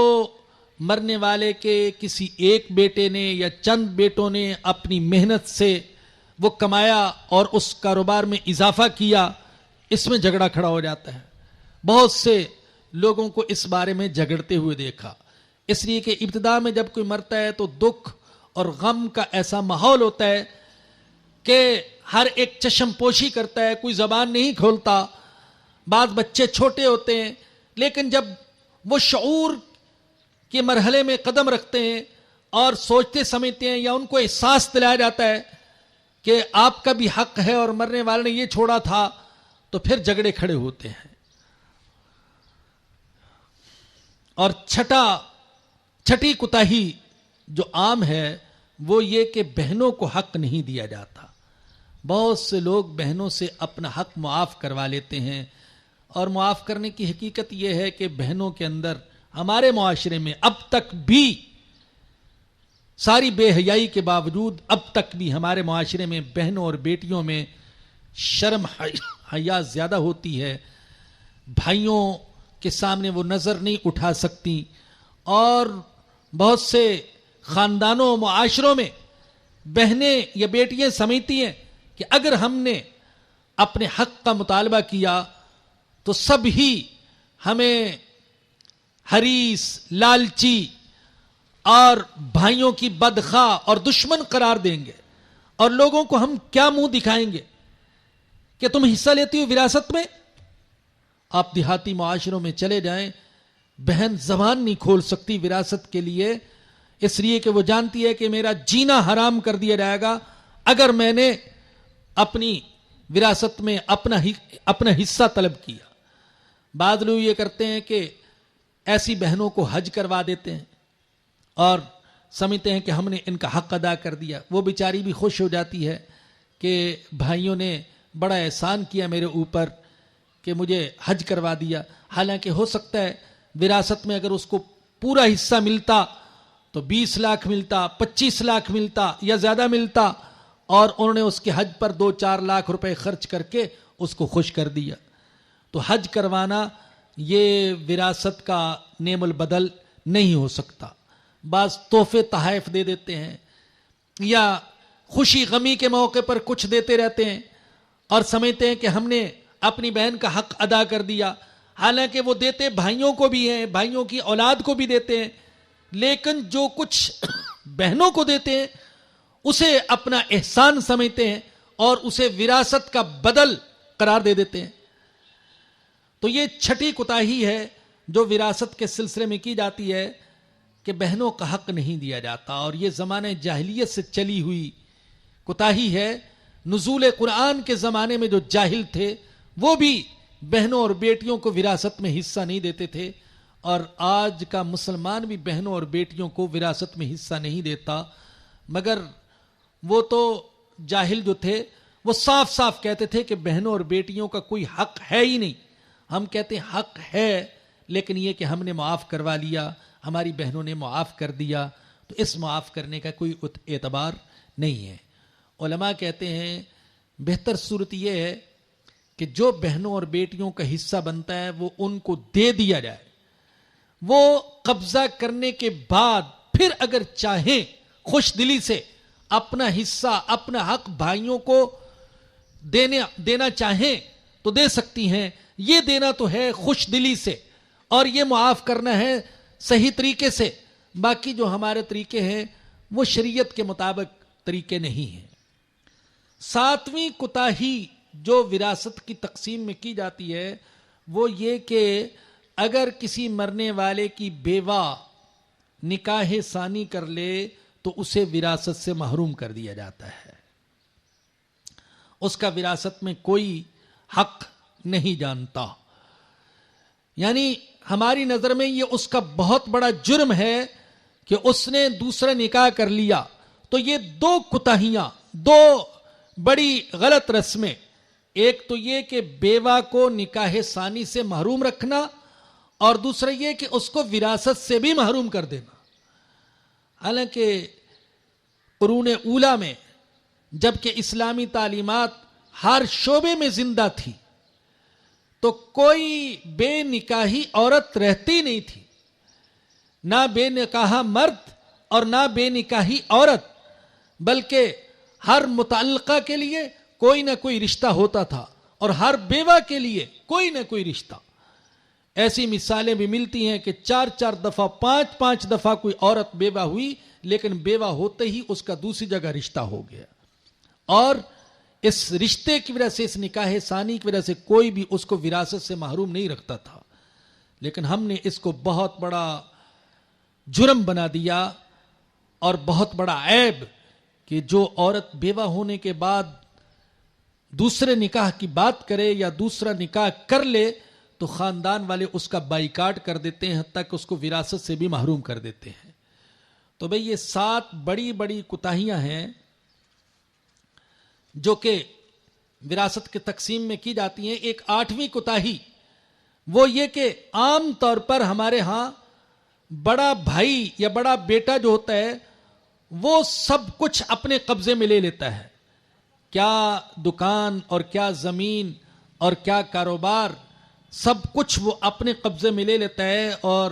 مرنے والے کے کسی ایک بیٹے نے یا چند بیٹوں نے اپنی محنت سے وہ کمایا اور اس کاروبار میں اضافہ کیا. اس میں جھگڑا کھڑا ہو جاتا ہے. بہت سے لوگوں کو اس بارے میں جھگڑتے ہوئے دیکھا, اس لیے کہ ابتدا میں جب کوئی مرتا ہے تو دکھ اور غم کا ایسا ماحول ہوتا ہے کہ ہر ایک چشم پوشی کرتا ہے, کوئی زبان نہیں کھولتا. بعض بچے چھوٹے ہوتے ہیں لیکن جب وہ شعور کے مرحلے میں قدم رکھتے ہیں اور سوچتے سمجھتے ہیں یا ان کو احساس دلایا جاتا ہے کہ آپ کا بھی حق ہے اور مرنے والے نے یہ چھوڑا تھا, تو پھر جھگڑے کھڑے ہوتے ہیں. اور چھٹی کوتاہی جو عام ہے وہ یہ کہ بہنوں کو حق نہیں دیا جاتا. بہت سے لوگ بہنوں سے اپنا حق معاف کروا لیتے ہیں, اور معاف کرنے کی حقیقت یہ ہے کہ بہنوں کے اندر ہمارے معاشرے میں اب تک بھی ساری بے حیائی کے باوجود اب تک بھی ہمارے معاشرے میں بہنوں اور بیٹیوں میں شرم حیا زیادہ ہوتی ہے. بھائیوں کے سامنے وہ نظر نہیں اٹھا سکتی, اور بہت سے خاندانوں و معاشروں میں بہنیں یا بیٹیاں سمجھتی ہیں کہ اگر ہم نے اپنے حق کا مطالبہ کیا تو سب ہی ہمیں حریص, لالچی اور بھائیوں کی بدخواہ اور دشمن قرار دیں گے, اور لوگوں کو ہم کیا منہ دکھائیں گے کہ تم حصہ لیتی ہو وراثت میں. آپ دیہاتی معاشروں میں چلے جائیں, بہن زبان نہیں کھول سکتی وراثت کے لیے, اس لیے کہ وہ جانتی ہے کہ میرا جینا حرام کر دیا جائے گا اگر میں نے اپنی وراثت میں اپنا حصہ طلب کیا. بعض لوگ یہ کرتے ہیں کہ ایسی بہنوں کو حج کروا دیتے ہیں اور سمجھتے ہیں کہ ہم نے ان کا حق ادا کر دیا. وہ بیچاری بھی خوش ہو جاتی ہے کہ بھائیوں نے بڑا احسان کیا میرے اوپر کہ مجھے حج کروا دیا. حالانکہ ہو سکتا ہے وراثت میں اگر اس کو پورا حصہ ملتا تو 20 لاکھ ملتا, 25 لاکھ ملتا یا زیادہ ملتا, اور انہوں نے اس کے حج پر 2-4 لاکھ روپے خرچ کر کے اس کو خوش کر دیا. تو حج کروانا یہ وراثت کا نعم البدل نہیں ہو سکتا. بعض تحفے تحائف دے دیتے ہیں یا خوشی غمی کے موقع پر کچھ دیتے رہتے ہیں اور سمجھتے ہیں کہ ہم نے اپنی بہن کا حق ادا کر دیا. حالانکہ وہ دیتے بھائیوں کو بھی ہیں, بھائیوں کی اولاد کو بھی دیتے ہیں, لیکن جو کچھ بہنوں کو دیتے ہیں اسے اپنا احسان سمجھتے ہیں اور اسے وراثت کا بدل قرار دے دیتے ہیں. تو یہ چھٹی کوتاہی ہے جو وراثت کے سلسلے میں کی جاتی ہے کہ بہنوں کا حق نہیں دیا جاتا, اور یہ زمانہ جاہلیت سے چلی ہوئی کوتاہی ہے. نزول قرآن کے زمانے میں جو جاہل تھے وہ بھی بہنوں اور بیٹیوں کو وراثت میں حصہ نہیں دیتے تھے, اور آج کا مسلمان بھی بہنوں اور بیٹیوں کو وراثت میں حصہ نہیں دیتا. مگر وہ تو جاہل جو تھے وہ صاف صاف کہتے تھے کہ بہنوں اور بیٹیوں کا کوئی حق ہے ہی نہیں. ہم کہتے ہیں حق ہے, لیکن یہ کہ ہم نے معاف کروا لیا, ہماری بہنوں نے معاف کر دیا, تو اس معاف کرنے کا کوئی اعتبار نہیں ہے. علماء کہتے ہیں بہتر صورت یہ ہے کہ جو بہنوں اور بیٹیوں کا حصہ بنتا ہے وہ ان کو دے دیا جائے. وہ قبضہ کرنے کے بعد پھر اگر چاہیں خوش دلی سے اپنا حصہ, اپنا حق بھائیوں کو دینا چاہیں تو دے سکتی ہیں. یہ دینا تو ہے خوش دلی سے, اور یہ معاف کرنا ہے صحیح طریقے سے. باقی جو ہمارے طریقے ہیں وہ شریعت کے مطابق طریقے نہیں ہیں. 7ویں کوتاہی جو وراثت کی تقسیم میں کی جاتی ہے وہ یہ کہ اگر کسی مرنے والے کی بیوہ نکاح ثانی کر لے تو اسے وراثت سے محروم کر دیا جاتا ہے. اس کا وراثت میں کوئی حق نہیں جانتا. یعنی ہماری نظر میں یہ اس کا بہت بڑا جرم ہے کہ اس نے دوسرا نکاح کر لیا. تو یہ 2 کوتاہیاں, 2 بڑی غلط رسمیں, ایک تو یہ کہ بیوہ کو نکاح ثانی سے محروم رکھنا, اور دوسرا یہ کہ اس کو وراثت سے بھی محروم کر دینا. حالانکہ قرون اولیٰ میں جبکہ اسلامی تعلیمات ہر شعبے میں زندہ تھی تو کوئی بے نکاحی عورت رہتی نہیں تھی, نہ بے نکاح مرد اور نہ بے نکاحی عورت, بلکہ ہر متعلقہ کے لیے کوئی نہ کوئی رشتہ ہوتا تھا اور ہر بیوہ کے لیے کوئی نہ کوئی رشتہ. ایسی مثالیں بھی ملتی ہیں کہ 4-4 دفعہ 5-5 دفعہ کوئی عورت بیوہ ہوئی, لیکن بیوہ ہوتے ہی اس کا دوسری جگہ رشتہ ہو گیا, اور اس رشتے کی وجہ سے, اس نکاح ثانی کی وجہ سے کوئی بھی اس کو وراثت سے محروم نہیں رکھتا تھا. لیکن ہم نے اس کو بہت بڑا جرم بنا دیا اور بہت بڑا عیب کہ جو عورت بیوہ ہونے کے بعد دوسرے نکاح کی بات کرے یا دوسرا نکاح کر لے تو خاندان والے اس کا بائیکاٹ کر دیتے ہیں, حتیٰ کہ اس کو وراثت سے بھی محروم کر دیتے ہیں. تو بھئی یہ 7 بڑی بڑی کوتاہیاں ہیں جو کہ وراثت کے تقسیم میں کی جاتی ہیں. ایک 8ویں کوتاہی وہ یہ کہ عام طور پر ہمارے ہاں بڑا بھائی یا بڑا بیٹا جو ہوتا ہے وہ سب کچھ اپنے قبضے میں لے لیتا ہے. کیا دکان اور کیا زمین اور کیا کاروبار سب کچھ وہ اپنے قبضے میں لے لیتا ہے اور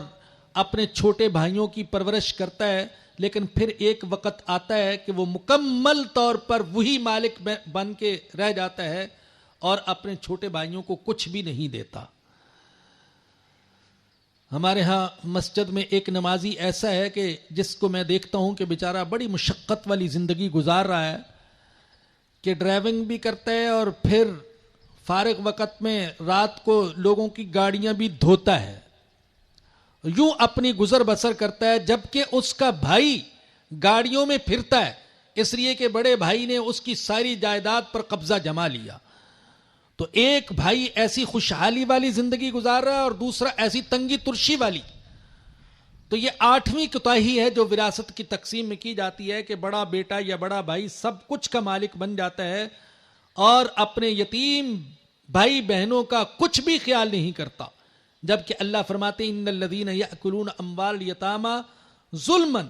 اپنے چھوٹے بھائیوں کی پرورش کرتا ہے. لیکن پھر ایک وقت آتا ہے کہ وہ مکمل طور پر وہی مالک بن کے رہ جاتا ہے اور اپنے چھوٹے بھائیوں کو کچھ بھی نہیں دیتا. ہمارے ہاں مسجد میں ایک نمازی ایسا ہے کہ جس کو میں دیکھتا ہوں کہ بیچارہ بڑی مشقت والی زندگی گزار رہا ہے کہ ڈرائیونگ بھی کرتا ہے اور پھر فارغ وقت میں رات کو لوگوں کی گاڑیاں بھی دھوتا ہے, یوں اپنی گزر بسر کرتا ہے, جبکہ اس کا بھائی گاڑیوں میں پھرتا ہے اس لیے کہ بڑے بھائی نے اس کی ساری جائیداد پر قبضہ جما لیا. تو ایک بھائی ایسی خوشحالی والی زندگی گزار رہا ہے اور دوسرا ایسی تنگی ترشی والی. تو یہ 8ویں کوتاہی ہے جو وراثت کی تقسیم میں کی جاتی ہے کہ بڑا بیٹا یا بڑا بھائی سب کچھ کا مالک بن جاتا ہے اور اپنے یتیم بھائی بہنوں کا کچھ بھی خیال نہیں کرتا. جبکہ اللہ فرماتے ہیں ان الذین یأکلون اموال الیتامی ظلما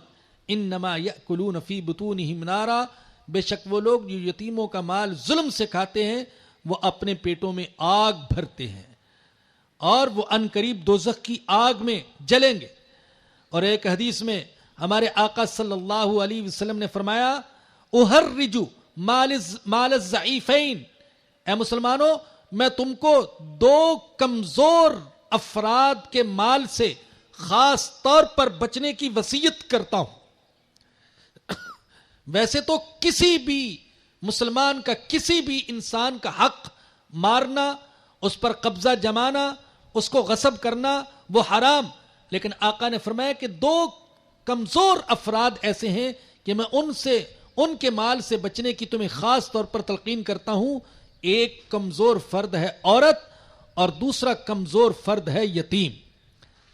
انما یأکلون فی بطونہم نارا. بے شک وہ لوگ جو یتیموں کا مال ظلم سے کھاتے ہیں وہ اپنے پیٹوں میں آگ بھرتے ہیں اور وہ عنقریب دوزخ کی آگ میں جلیں گے. اور ایک حدیث میں ہمارے آقا صلی اللہ علیہ وسلم نے فرمایا احرج مال الضعیفین. اے مسلمانوں میں تم کو 2 کمزور افراد کے مال سے خاص طور پر بچنے کی وصیت کرتا ہوں. ویسے تو کسی بھی مسلمان کا کسی بھی انسان کا حق مارنا، اس پر قبضہ جمانا، اس کو غصب کرنا وہ حرام، لیکن آقا نے فرمایا کہ 2 کمزور افراد ایسے ہیں کہ میں ان کے مال سے بچنے کی تمہیں خاص طور پر تلقین کرتا ہوں. ایک کمزور فرد ہے عورت اور دوسرا کمزور فرد ہے یتیم.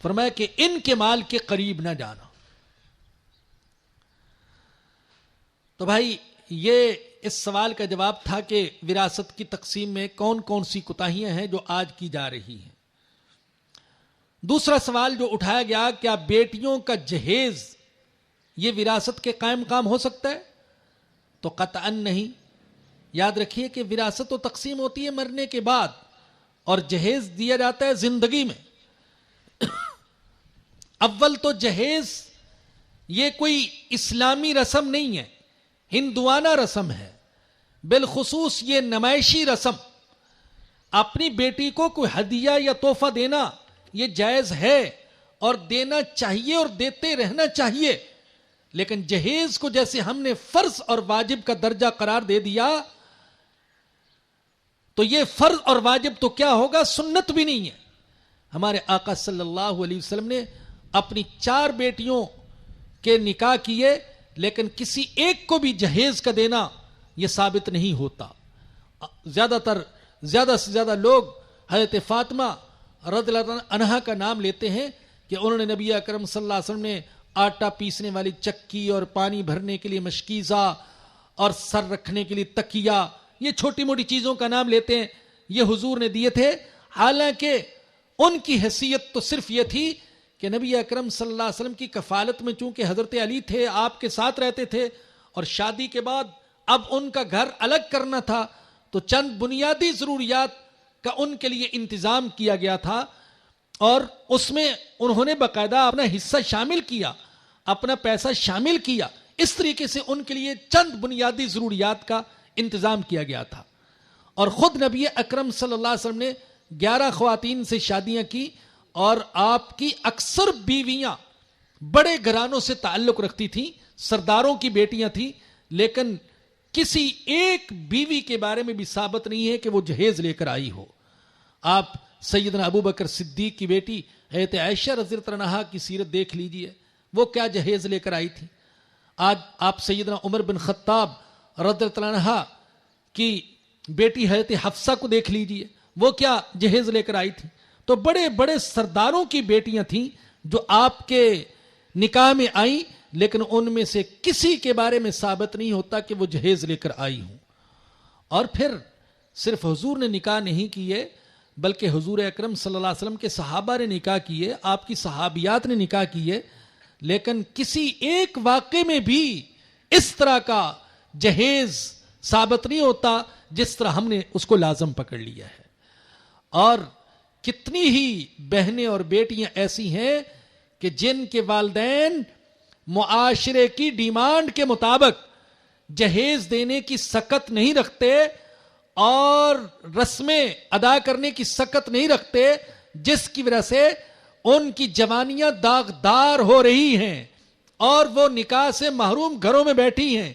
فرمایا کہ ان کے مال کے قریب نہ جانا. تو بھائی یہ اس سوال کا جواب تھا کہ وراثت کی تقسیم میں کون کون سی کوتاہیاں ہیں جو آج کی جا رہی ہیں. دوسرا سوال جو اٹھایا گیا کیا بیٹیوں کا جہیز یہ وراثت کے قائم مقام ہو سکتا ہے؟ تو قطعاً نہیں. یاد رکھیے کہ وراثت تو تقسیم ہوتی ہے مرنے کے بعد اور جہیز دیا جاتا ہے زندگی میں. اول تو جہیز یہ کوئی اسلامی رسم نہیں ہے، ہندوانہ رسم ہے. بالخصوص یہ نمائشی رسم. اپنی بیٹی کو کوئی ہدیہ یا تحفہ دینا یہ جائز ہے اور دینا چاہیے اور دیتے رہنا چاہیے، لیکن جہیز کو جیسے ہم نے فرض اور واجب کا درجہ قرار دے دیا تو یہ فرض اور واجب تو کیا ہوگا، سنت بھی نہیں ہے. ہمارے آقا صلی اللہ علیہ وسلم نے اپنی 4 بیٹیوں کے نکاح کیے لیکن کسی ایک کو بھی جہیز کا دینا یہ ثابت نہیں ہوتا. زیادہ سے زیادہ لوگ حضرت فاطمہ رضی اللہ عنہا کا نام لیتے ہیں کہ انہوں نے نبی اکرم صلی اللہ علیہ وسلم نے آٹا پیسنے والی چکی اور پانی بھرنے کے لیے مشکیزہ اور سر رکھنے کے لیے تکیہ، یہ چھوٹی موٹی چیزوں کا نام لیتے ہیں، یہ حضور نے دیے تھے. حالانکہ ان کی حیثیت تو صرف یہ تھی کہ نبی اکرم صلی اللہ علیہ وسلم کی کفالت میں چونکہ حضرت علی تھے، آپ کے ساتھ رہتے تھے اور شادی کے بعد اب ان کا گھر الگ کرنا تھا تو چند بنیادی ضروریات کا ان کے لیے انتظام کیا گیا تھا اور اس میں انہوں نے باقاعدہ اپنا حصہ شامل کیا، اپنا پیسہ شامل کیا. اس طریقے سے ان کے لیے چند بنیادی ضروریات کا انتظام کیا گیا تھا. اور خود نبی اکرم صلی اللہ علیہ وسلم نے 11 خواتین سے شادیاں کی اور آپ کی اکثر بیویاں بڑے گھرانوں سے تعلق رکھتی تھیں، سرداروں کی بیٹیاں تھیں، لیکن کسی ایک بیوی کے بارے میں بھی ثابت نہیں ہے کہ وہ جہیز لے کر آئی ہو. آپ سیدنا ابو بکر صدیق کی بیٹی حضرت عائشہ رضی اللہ عنہا کی سیرت دیکھ لیجئے، وہ کیا جہیز لے کر آئی تھی. آج آپ سیدنا عمر بن خطاب رضی اللہ عنہ کی بیٹی حضرت حفصہ کو دیکھ لیجئے، وہ کیا جہیز لے کر آئی تھی. تو بڑے بڑے سرداروں کی بیٹیاں تھیں جو آپ کے نکاح میں آئیں، لیکن ان میں سے کسی کے بارے میں ثابت نہیں ہوتا کہ وہ جہیز لے کر آئی ہوں. اور پھر صرف حضور نے نکاح نہیں کیے بلکہ حضور اکرم صلی اللہ علیہ وسلم کے صحابہ نے نکاح کیے، آپ کی صحابیات نے نکاح کیے، لیکن کسی ایک واقعے میں بھی اس طرح کا جہیز ثابت نہیں ہوتا جس طرح ہم نے اس کو لازم پکڑ لیا ہے. اور کتنی ہی بہنیں اور بیٹیاں ایسی ہیں کہ جن کے والدین معاشرے کی ڈیمانڈ کے مطابق جہیز دینے کی سکت نہیں رکھتے اور رسمیں ادا کرنے کی سکت نہیں رکھتے، جس کی وجہ سے ان کی جوانیاں داغدار ہو رہی ہیں اور وہ نکاح سے محروم گھروں میں بیٹھی ہیں.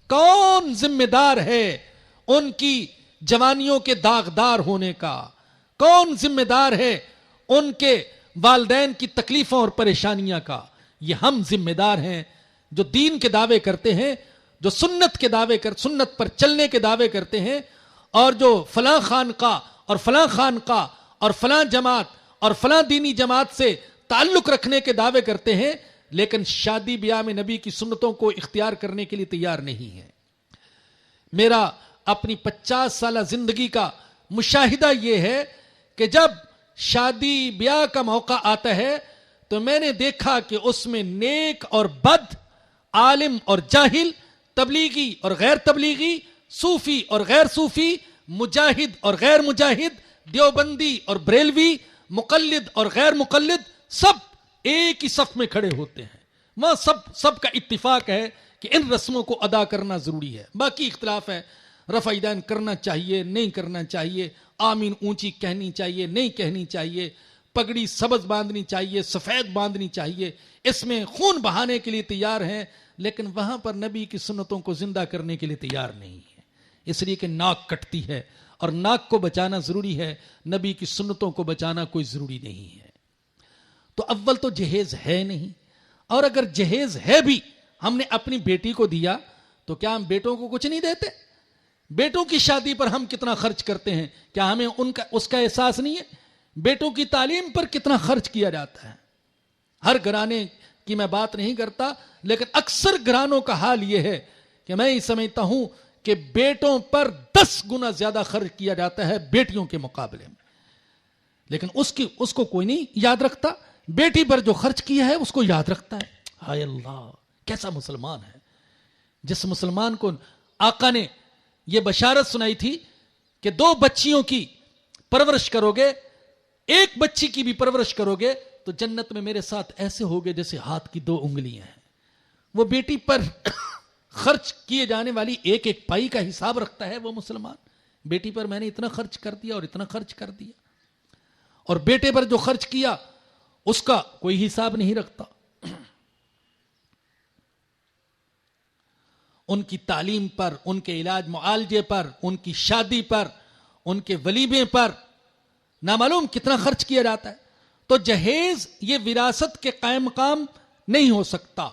کون ذمہ دار ہے ان کی جوانیوں کے داغدار ہونے کا؟ کون ذمہ دار ہے ان کے والدین کی تکلیفوں اور پریشانیاں کا؟ یہ ہم ذمہ دار ہیں جو دین کے دعوے کرتے ہیں. جو سنت پر چلنے کے دعوے کرتے ہیں اور جو فلاں خانقاہ اور فلاں خانقاہ اور فلاں جماعت اور فلاں دینی جماعت سے تعلق رکھنے کے دعوے کرتے ہیں لیکن شادی بیاہ میں نبی کی سنتوں کو اختیار کرنے کے لیے تیار نہیں ہے. میرا اپنی 50 سالہ زندگی کا مشاہدہ یہ ہے کہ جب شادی بیاہ کا موقع آتا ہے تو میں نے دیکھا کہ اس میں نیک اور بد، عالم اور جاہل، تبلیغی اور غیر تبلیغی، صوفی اور غیر صوفی، مجاہد اور غیر مجاہد، دیوبندی اور بریلوی، مقلد اور غیر مقلد، سب ایک ہی صف میں کھڑے ہوتے ہیں. وہاں سب کا اتفاق ہے کہ ان رسموں کو ادا کرنا ضروری ہے. باقی اختلاف ہے، رفع یدین کرنا چاہیے نہیں کرنا چاہیے، آمین اونچی کہنی چاہیے نہیں کہنی چاہیے، پگڑی سبز باندھنی چاہیے سفید باندھنی چاہیے، اس میں خون بہانے کے لیے تیار ہیں لیکن وہاں پر نبی کی سنتوں کو زندہ کرنے کے لیے تیار نہیں ہے. اس لیے کہ ناک کٹتی ہے اور ناک کو بچانا ضروری ہے، نبی کی سنتوں کو بچانا کوئی ضروری نہیں ہے. تو اول تو جہیز ہے نہیں، اور اگر جہیز ہے بھی ہم نے اپنی بیٹی کو دیا تو کیا ہم بیٹوں کو کچھ نہیں دیتے؟ بیٹوں کی شادی پر ہم کتنا خرچ کرتے ہیں، کیا ہمیں اس کا احساس نہیں ہے؟ بیٹوں کی تعلیم پر کتنا خرچ کیا جاتا ہے. ہر گھرانے کی میں بات نہیں کرتا لیکن اکثر گھرانوں کا حال یہ ہے کہ میں یہ سمجھتا ہوں کہ بیٹوں پر 10 گنا زیادہ خرچ کیا جاتا ہے بیٹیوں کے مقابلے میں، لیکن اس کو کوئی نہیں یاد رکھتا. بیٹی پر جو خرچ کیا ہے اس کو یاد رکھتا ہے. ہائے اللہ، کیسا مسلمان ہے جس مسلمان کو آقا نے یہ بشارت سنائی تھی کہ 2 بچیوں کی پرورش کرو گے، ایک بچی کی بھی پرورش کرو گے تو جنت میں میرے ساتھ ایسے ہوگے جیسے ہاتھ کی 2 انگلیاں ہیں. وہ بیٹی پر خرچ کیے جانے والی ایک ایک پائی کا حساب رکھتا ہے وہ مسلمان. بیٹی پر میں نے اتنا خرچ کر دیا اور اتنا خرچ کر دیا، اور بیٹے پر جو خرچ کیا اس کا کوئی حساب نہیں رکھتا. ان کی تعلیم پر، ان کے علاج معالجے پر، ان کی شادی پر، ان کے ولیمے پر نامعلوم کتنا خرچ کیا جاتا ہے. تو جہیز یہ وراثت کے قائم مقام نہیں ہو سکتا.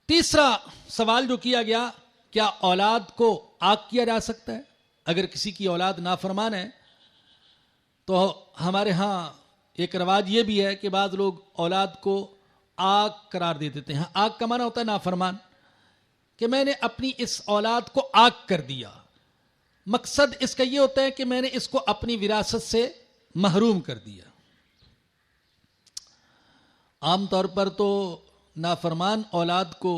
تیسرا سوال جو کیا گیا، کیا اولاد کو آگ کیا جا سکتا ہے؟ اگر کسی کی اولاد نافرمان ہے تو ہمارے ہاں ایک رواج یہ بھی ہے کہ بعض لوگ اولاد کو آگ قرار دے دیتے ہیں. آگ کا معنی ہوتا ہے نافرمان، کہ میں نے اپنی اس اولاد کو آگ کر دیا. مقصد اس کا یہ ہوتا ہے کہ میں نے اس کو اپنی وراثت سے محروم کر دیا. عام طور پر تو نافرمان اولاد کو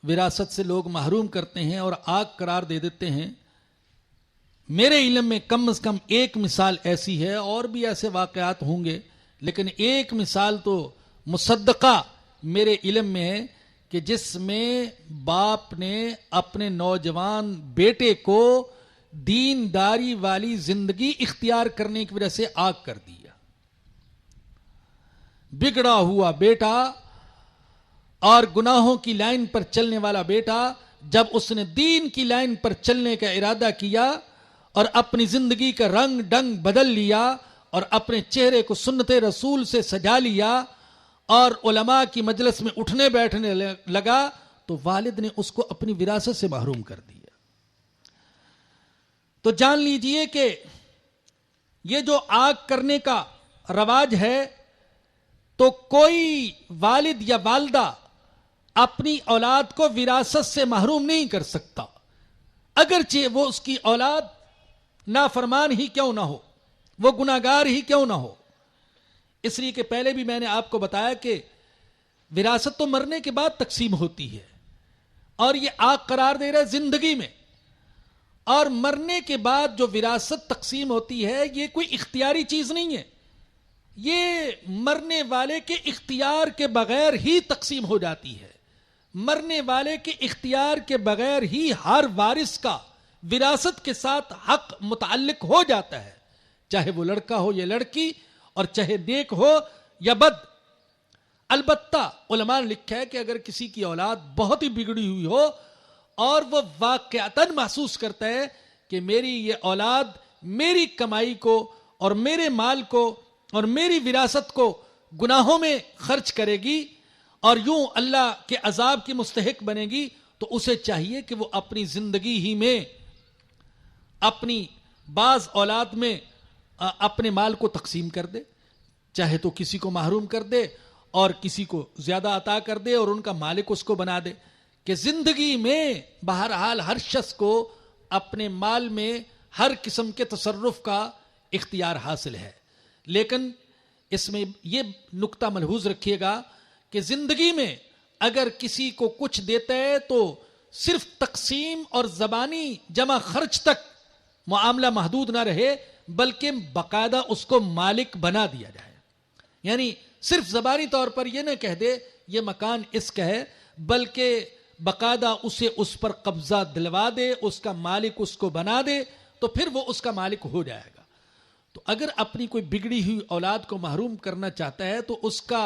وراثت سے لوگ محروم کرتے ہیں اور آگ قرار دے دیتے ہیں. میرے علم میں کم از کم ایک مثال ایسی ہے، اور بھی ایسے واقعات ہوں گے لیکن ایک مثال تو مصدقہ میرے علم میں ہے کہ جس میں باپ نے اپنے نوجوان بیٹے کو دینداری والی زندگی اختیار کرنے کی وجہ سے آگ کر دیا. بگڑا ہوا بیٹا اور گناہوں کی لائن پر چلنے والا بیٹا جب اس نے دین کی لائن پر چلنے کا ارادہ کیا اور اپنی زندگی کا رنگ ڈنگ بدل لیا اور اپنے چہرے کو سنت رسول سے سجا لیا اور علماء کی مجلس میں اٹھنے بیٹھنے لگا تو والد نے اس کو اپنی وراثت سے محروم کر دیا. تو جان لیجئے کہ یہ جو آگ کرنے کا رواج ہے تو کوئی والد یا والدہ اپنی اولاد کو وراثت سے محروم نہیں کر سکتا، اگرچہ وہ اس کی اولاد نافرمان ہی کیوں نہ ہو، وہ گناہگار ہی کیوں نہ ہو. اس لیے کہ پہلے بھی میں نے آپ کو بتایا کہ وراثت تو مرنے کے بعد تقسیم ہوتی ہے اور یہ آگ قرار دے رہا ہے زندگی میں. اور مرنے کے بعد جو وراثت تقسیم ہوتی ہے یہ کوئی اختیاری چیز نہیں ہے، یہ مرنے والے کے اختیار کے بغیر ہی تقسیم ہو جاتی ہے. مرنے والے کے اختیار کے بغیر ہی ہر وارث کا وراثت کے ساتھ حق متعلق ہو جاتا ہے، چاہے وہ لڑکا ہو یا لڑکی اور چاہے نیک ہو یا بد. البتہ علماء نے لکھا ہے کہ اگر کسی کی اولاد بہت ہی بگڑی ہوئی ہو اور وہ واقعتاً محسوس کرتا ہے کہ میری یہ اولاد میری کمائی کو اور میرے مال کو اور میری وراثت کو گناہوں میں خرچ کرے گی اور یوں اللہ کے عذاب کی مستحق بنے گی، تو اسے چاہیے کہ وہ اپنی زندگی ہی میں اپنی بعض اولاد میں اپنے مال کو تقسیم کر دے، چاہے تو کسی کو محروم کر دے اور کسی کو زیادہ عطا کر دے اور ان کا مالک اس کو بنا دے، کہ زندگی میں بہرحال ہر شخص کو اپنے مال میں ہر قسم کے تصرف کا اختیار حاصل ہے، لیکن اس میں یہ نقطہ ملحوظ رکھیے گا کہ زندگی میں اگر کسی کو کچھ دیتا ہے تو صرف تقسیم اور زبانی جمع خرچ تک معاملہ محدود نہ رہے، بلکہ باقاعدہ اس کو مالک بنا دیا جائے. یعنی صرف زبانی طور پر یہ نہ کہہ دے یہ مکان اس کا ہے، بلکہ باقاعدہ اسے اس پر قبضہ دلوا دے، اس کا مالک اس کو بنا دے، تو پھر وہ اس کا مالک ہو جائے گا. تو اگر اپنی کوئی بگڑی ہوئی اولاد کو محروم کرنا چاہتا ہے تو اس کا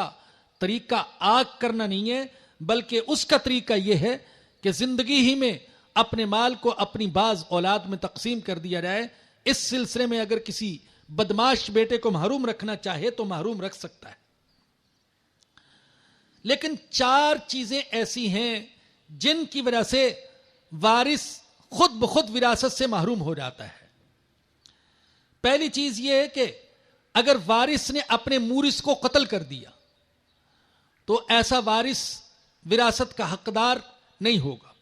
طریقہ آگ کرنا نہیں ہے، بلکہ اس کا طریقہ یہ ہے کہ زندگی ہی میں اپنے مال کو اپنی بعض اولاد میں تقسیم کر دیا جائے. اس سلسلے میں اگر کسی بدماش بیٹے کو محروم رکھنا چاہے تو محروم رکھ سکتا ہے. لیکن 4 چیزیں ایسی ہیں جن کی وجہ سے وارث خود بخود وراثت سے محروم ہو جاتا ہے. پہلی چیز یہ ہے کہ اگر وارث نے اپنے مورث کو قتل کر دیا تو ایسا وارث وراثت کا حقدار نہیں ہوگا.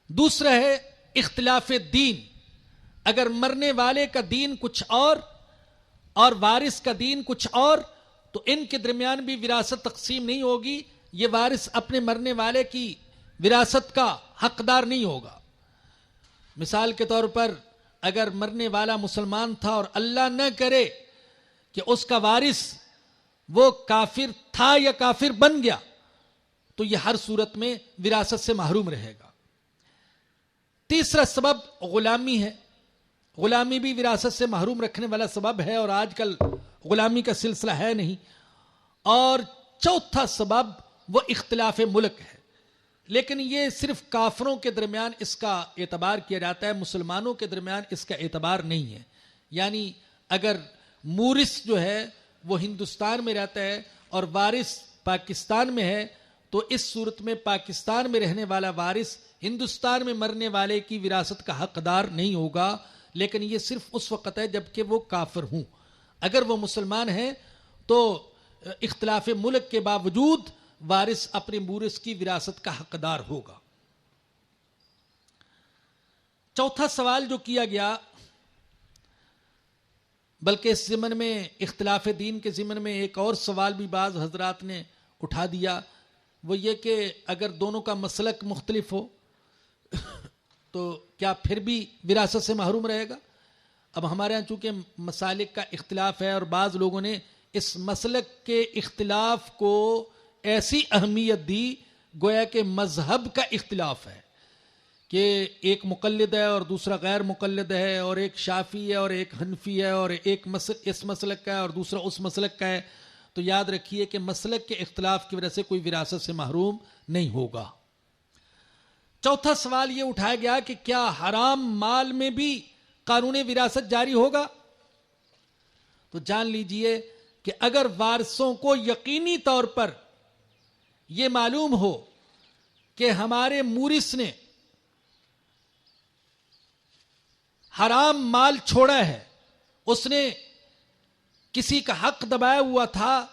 دوسرا ہے اختلاف دین. اگر مرنے والے کا دین کچھ اور وارث کا دین کچھ اور، تو ان کے درمیان بھی وراثت تقسیم نہیں ہوگی. یہ وارث اپنے مرنے والے کی وراثت کا حقدار نہیں ہوگا. مثال کے طور پر اگر مرنے والا مسلمان تھا اور اللہ نہ کرے کہ اس کا وارث وہ کافر تھا یا کافر بن گیا، تو یہ ہر صورت میں وراثت سے محروم رہے گا. تیسرا سبب غلامی ہے. غلامی بھی وراثت سے محروم رکھنے والا سبب ہے، اور آج کل غلامی کا سلسلہ ہے نہیں. اور چوتھا سبب وہ اختلاف ملک ہے، لیکن یہ صرف کافروں کے درمیان اس کا اعتبار کیا جاتا ہے، مسلمانوں کے درمیان اس کا اعتبار نہیں ہے. یعنی اگر مورث جو ہے وہ ہندوستان میں رہتا ہے اور وارث پاکستان میں ہے، تو اس صورت میں پاکستان میں رہنے والا وارث ہندوستان میں مرنے والے کی وراثت کا حقدار نہیں ہوگا. لیکن یہ صرف اس وقت ہے جب کہ وہ کافر ہوں. اگر وہ مسلمان ہیں تو اختلاف ملک کے باوجود وارث اپنے مورث کی وراثت کا حقدار ہوگا. چوتھا سوال جو کیا گیا، بلکہ اس ضمن میں اختلاف دین کے ضمن میں ایک اور سوال بھی بعض حضرات نے اٹھا دیا، وہ یہ کہ اگر دونوں کا مسلک مختلف ہو تو کیا پھر بھی وراثت سے محروم رہے گا؟ اب ہمارے ہاں چونکہ مسالک کا اختلاف ہے اور بعض لوگوں نے اس مسلک کے اختلاف کو ایسی اہمیت دی گویا کہ مذہب کا اختلاف ہے، کہ ایک مقلد ہے اور دوسرا غیر مقلد ہے، اور ایک شافعی ہے اور ایک حنفی ہے، اور ایک اس مسلک کا ہے اور دوسرا اس مسلک کا ہے. تو یاد رکھیے کہ مسلک کے اختلاف کی وجہ سے کوئی وراثت سے محروم نہیں ہوگا. چوتھا سوال یہ اٹھایا گیا کہ کیا حرام مال میں بھی قانون وراثت جاری ہوگا؟ تو جان لیجئے کہ اگر وارثوں کو یقینی طور پر یہ معلوم ہو کہ ہمارے مورث نے حرام مال چھوڑا ہے، اس نے کسی کا حق دبایا ہوا تھا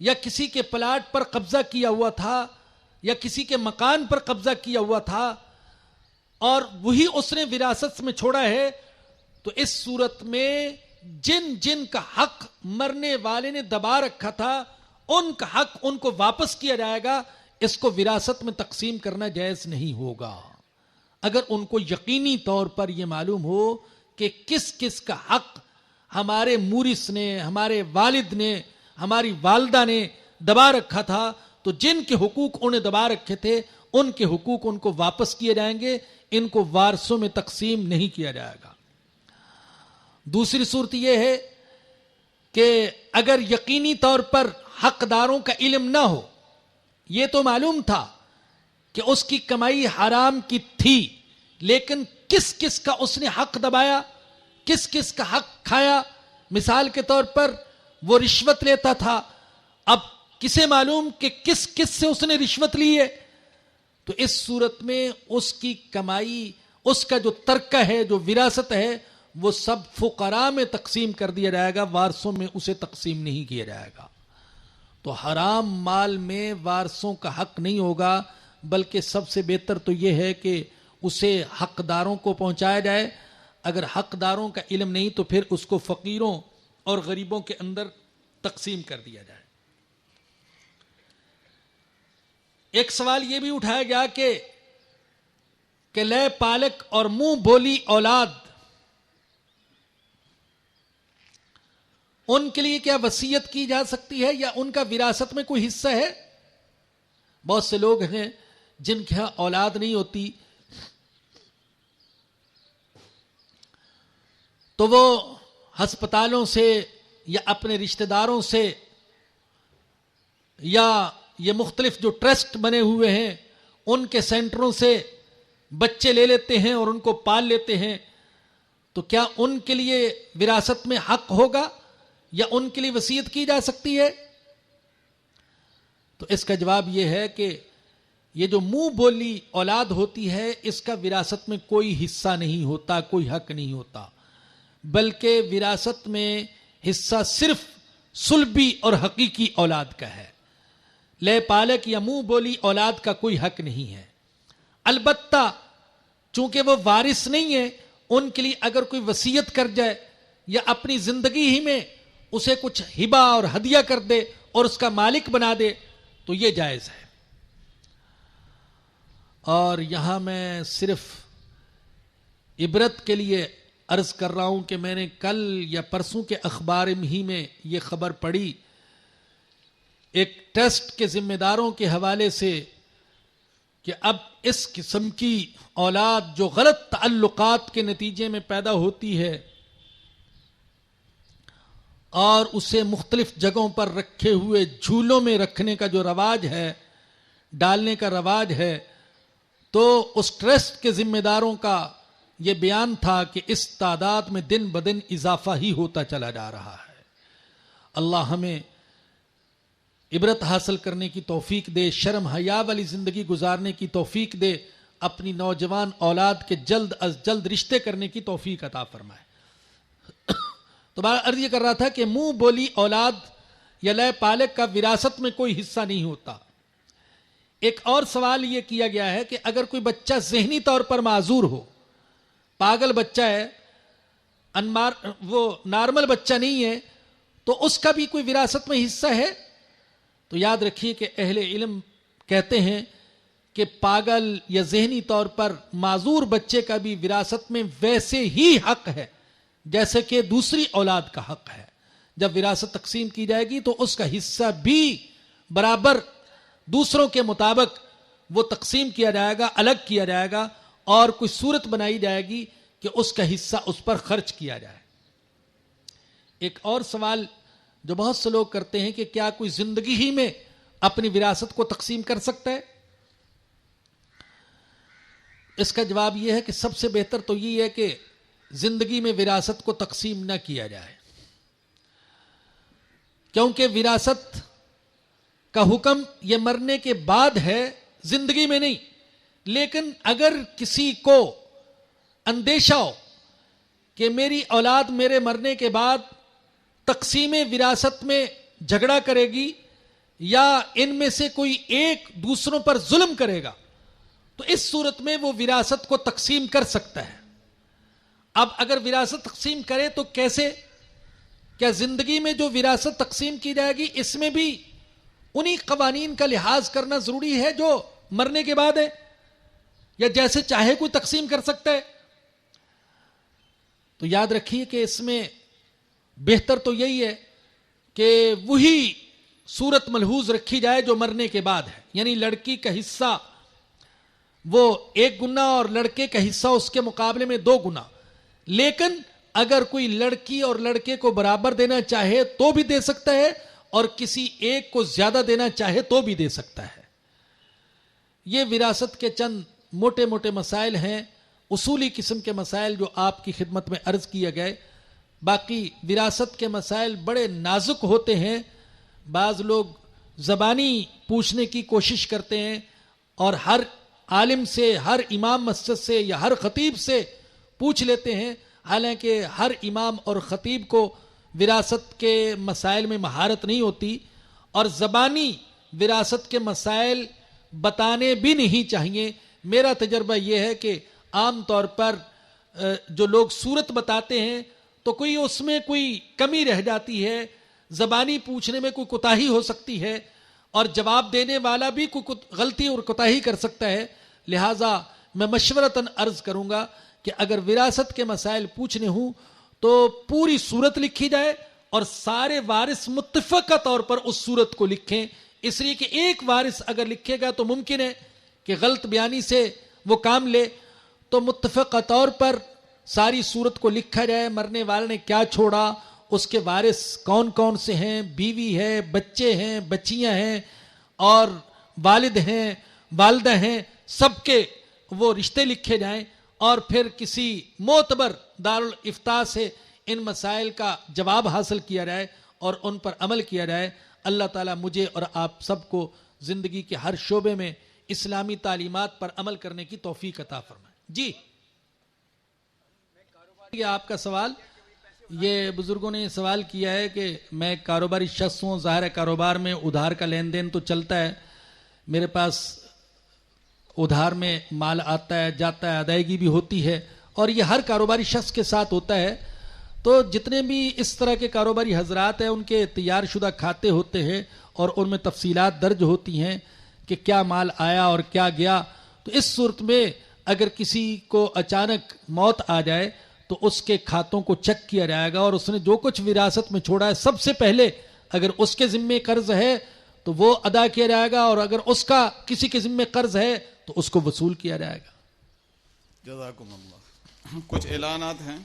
یا کسی کے پلاٹ پر قبضہ کیا ہوا تھا یا کسی کے مکان پر قبضہ کیا ہوا تھا، اور وہی اس نے وراثت میں چھوڑا ہے، تو اس صورت میں جن جن کا حق مرنے والے نے دبا رکھا تھا ان کا حق ان کو واپس کیا جائے گا. اس کو وراثت میں تقسیم کرنا جائز نہیں ہوگا. اگر ان کو یقینی طور پر یہ معلوم ہو کہ کس کس کا حق ہمارے مورث نے، ہمارے والد نے، ہماری والدہ نے دبا رکھا تھا، تو جن کے حقوق انہیں دبا رکھے تھے ان کے حقوق ان کو واپس کیے جائیں گے، ان کو وارثوں میں تقسیم نہیں کیا جائے گا. دوسری صورت یہ ہے کہ اگر یقینی طور پر حقداروں کا علم نہ ہو، یہ تو معلوم تھا کہ اس کی کمائی حرام کی تھی، لیکن کس کس کا اس نے حق دبایا، کس کس کا حق کھایا. مثال کے طور پر وہ رشوت لیتا تھا، اب کسے معلوم کہ کس کس سے اس نے رشوت لی ہے؟ تو اس صورت میں اس کی کمائی، اس کا جو ترکہ ہے، جو وراثت ہے، وہ سب فقراء میں تقسیم کر دیا جائے گا، وارثوں میں اسے تقسیم نہیں کیا جائے گا۔ تو حرام مال میں وارثوں کا حق نہیں ہوگا، بلکہ سب سے بہتر تو یہ ہے کہ اسے حقداروں کو پہنچایا جائے۔ اگر حقداروں کا علم نہیں تو پھر اس کو فقیروں اور غریبوں کے اندر تقسیم کر دیا جائے۔ ایک سوال یہ بھی اٹھایا گیا کہ لے پالک اور منہ بولی اولاد، ان کے لیے کیا وصیت کی جا سکتی ہے یا ان کا وراثت میں کوئی حصہ ہے؟ بہت سے لوگ ہیں جن کے ہاں اولاد نہیں ہوتی، تو وہ ہسپتالوں سے یا اپنے رشتہ داروں سے یا یہ مختلف جو ٹرسٹ بنے ہوئے ہیں ان کے سینٹروں سے بچے لے لیتے ہیں اور ان کو پال لیتے ہیں۔ تو کیا ان کے لیے وراثت میں حق ہوگا یا ان کے لیے وصیت کی جا سکتی ہے؟ تو اس کا جواب یہ ہے کہ یہ جو منہ بولی اولاد ہوتی ہے اس کا وراثت میں کوئی حصہ نہیں ہوتا، کوئی حق نہیں ہوتا، بلکہ وراثت میں حصہ صرف صلبی اور حقیقی اولاد کا ہے۔ لے پالک یا منہ بولی اولاد کا کوئی حق نہیں ہے۔ البتہ چونکہ وہ وارث نہیں ہے، ان کے لیے اگر کوئی وصیت کر جائے یا اپنی زندگی ہی میں اسے کچھ ہبہ اور ہدیہ کر دے اور اس کا مالک بنا دے تو یہ جائز ہے۔ اور یہاں میں صرف عبرت کے لیے عرض کر رہا ہوں کہ میں نے کل یا پرسوں کے اخبار ہی میں یہ خبر پڑھی، ایک ٹرسٹ کے ذمہ داروں کے حوالے سے، کہ اب اس قسم کی اولاد جو غلط تعلقات کے نتیجے میں پیدا ہوتی ہے اور اسے مختلف جگہوں پر رکھے ہوئے جھولوں میں رکھنے کا جو رواج ہے، ڈالنے کا رواج ہے، تو اس ٹرسٹ کے ذمہ داروں کا یہ بیان تھا کہ اس تعداد میں دن بدن اضافہ ہی ہوتا چلا جا رہا ہے۔ اللہ ہمیں عبرت حاصل کرنے کی توفیق دے، شرم حیا والی زندگی گزارنے کی توفیق دے، اپنی نوجوان اولاد کے جلد از جلد رشتے کرنے کی توفیق عطا فرمائے۔ تو بات عرض یہ کر رہا تھا کہ منہ بولی اولاد یا لے پالک کا وراثت میں کوئی حصہ نہیں ہوتا۔ ایک اور سوال یہ کیا گیا ہے کہ اگر کوئی بچہ ذہنی طور پر معذور ہو، پاگل بچہ ہے، وہ نارمل بچہ نہیں ہے، تو اس کا بھی کوئی وراثت میں حصہ ہے؟ تو یاد رکھیے کہ اہل علم کہتے ہیں کہ پاگل یا ذہنی طور پر معذور بچے کا بھی وراثت میں ویسے ہی حق ہے جیسے کہ دوسری اولاد کا حق ہے۔ جب وراثت تقسیم کی جائے گی تو اس کا حصہ بھی برابر دوسروں کے مطابق وہ تقسیم کیا جائے گا، الگ کیا جائے گا، اور کوئی صورت بنائی جائے گی کہ اس کا حصہ اس پر خرچ کیا جائے۔ ایک اور سوال جو بہت سے لوگ کرتے ہیں کہ کیا کوئی زندگی ہی میں اپنی وراثت کو تقسیم کر سکتا ہے؟ اس کا جواب یہ ہے کہ سب سے بہتر تو یہ ہے کہ زندگی میں وراثت کو تقسیم نہ کیا جائے، کیونکہ وراثت کا حکم یہ مرنے کے بعد ہے، زندگی میں نہیں۔ لیکن اگر کسی کو اندیشہ ہو کہ میری اولاد میرے مرنے کے بعد تقسیم وراثت میں جھگڑا کرے گی یا ان میں سے کوئی ایک دوسروں پر ظلم کرے گا، تو اس صورت میں وہ وراثت کو تقسیم کر سکتا ہے۔ اب اگر وراثت تقسیم کرے تو کیسے؟ کیا زندگی میں جو وراثت تقسیم کی جائے گی اس میں بھی انہی قوانین کا لحاظ کرنا ضروری ہے جو مرنے کے بعد ہے، یا جیسے چاہے کوئی تقسیم کر سکتا ہے؟ تو یاد رکھیے کہ اس میں بہتر تو یہی ہے کہ وہی صورت ملحوظ رکھی جائے جو مرنے کے بعد ہے، یعنی لڑکی کا حصہ وہ 1 گنا اور لڑکے کا حصہ اس کے مقابلے میں 2 گنا۔ لیکن اگر کوئی لڑکی اور لڑکے کو برابر دینا چاہے تو بھی دے سکتا ہے، اور کسی ایک کو زیادہ دینا چاہے تو بھی دے سکتا ہے۔ یہ وراثت کے چند موٹے موٹے مسائل ہیں، اصولی قسم کے مسائل جو آپ کی خدمت میں عرض کیے گئے۔ باقی وراثت کے مسائل بڑے نازک ہوتے ہیں، بعض لوگ زبانی پوچھنے کی کوشش کرتے ہیں اور ہر عالم سے، ہر امام مسجد سے یا ہر خطیب سے پوچھ لیتے ہیں، حالانکہ ہر امام اور خطیب کو وراثت کے مسائل میں مہارت نہیں ہوتی، اور زبانی وراثت کے مسائل بتانے بھی نہیں چاہیے۔ میرا تجربہ یہ ہے کہ عام طور پر جو لوگ صورت بتاتے ہیں تو کوئی اس میں کوئی کمی رہ جاتی ہے، زبانی پوچھنے میں کوئی کوتاہی ہو سکتی ہے، اور جواب دینے والا بھی کوئی غلطی اور کوتاہی کر سکتا ہے۔ لہٰذا میں مشورتاً عرض کروں گا کہ اگر وراثت کے مسائل پوچھنے ہوں تو پوری صورت لکھی جائے اور سارے وارث متفقہ طور پر اس صورت کو لکھیں، اس لیے کہ ایک وارث اگر لکھے گا تو ممکن ہے کہ غلط بیانی سے وہ کام لے، تو متفقہ طور پر ساری صورت کو لکھا جائے، مرنے والے نے کیا چھوڑا، اس کے وارث کون کون سے ہیں، بیوی ہے، بچے ہیں، بچیاں ہیں، اور والد ہیں، والدہ ہیں، سب کے وہ رشتے لکھے جائیں، اور پھر کسی معتبر دارالافتاء سے ان مسائل کا جواب حاصل کیا جائے اور ان پر عمل کیا جائے۔ اللہ تعالیٰ مجھے اور آپ سب کو زندگی کے ہر شعبے میں اسلامی تعلیمات پر عمل کرنے کی توفیق عطا فرمائے۔ جی، یہ آپ کا سوال، یہ بزرگوں نے سوال کیا ہے کہ میں کاروباری شخص ہوں، ظاہر ہے کاروبار میں ادھار کا لین دین تو چلتا ہے، میرے پاس ادھار میں مال آتا ہے جاتا ہے، ادائیگی بھی ہوتی ہے، اور یہ ہر کاروباری شخص کے ساتھ ہوتا ہے۔ تو جتنے بھی اس طرح کے کاروباری حضرات ہیں ان کے تیار شدہ کھاتے ہوتے ہیں اور ان میں تفصیلات درج ہوتی ہیں کہ کیا مال آیا اور کیا گیا۔ تو اس صورت میں اگر کسی کو اچانک موت آ جائے تو اس کے کھاتوں کو چیک کیا جائے گا، اور اس نے جو کچھ وراثت میں چھوڑا ہے سب سے پہلے اگر اس کے ذمے قرض ہے تو وہ ادا کیا جائے گا، اور اگر اس کا کسی کے ذمے قرض ہے تو اس کو وصول کیا جائے گا۔ جزاکم اللہ۔ کچھ اعلانات ہیں۔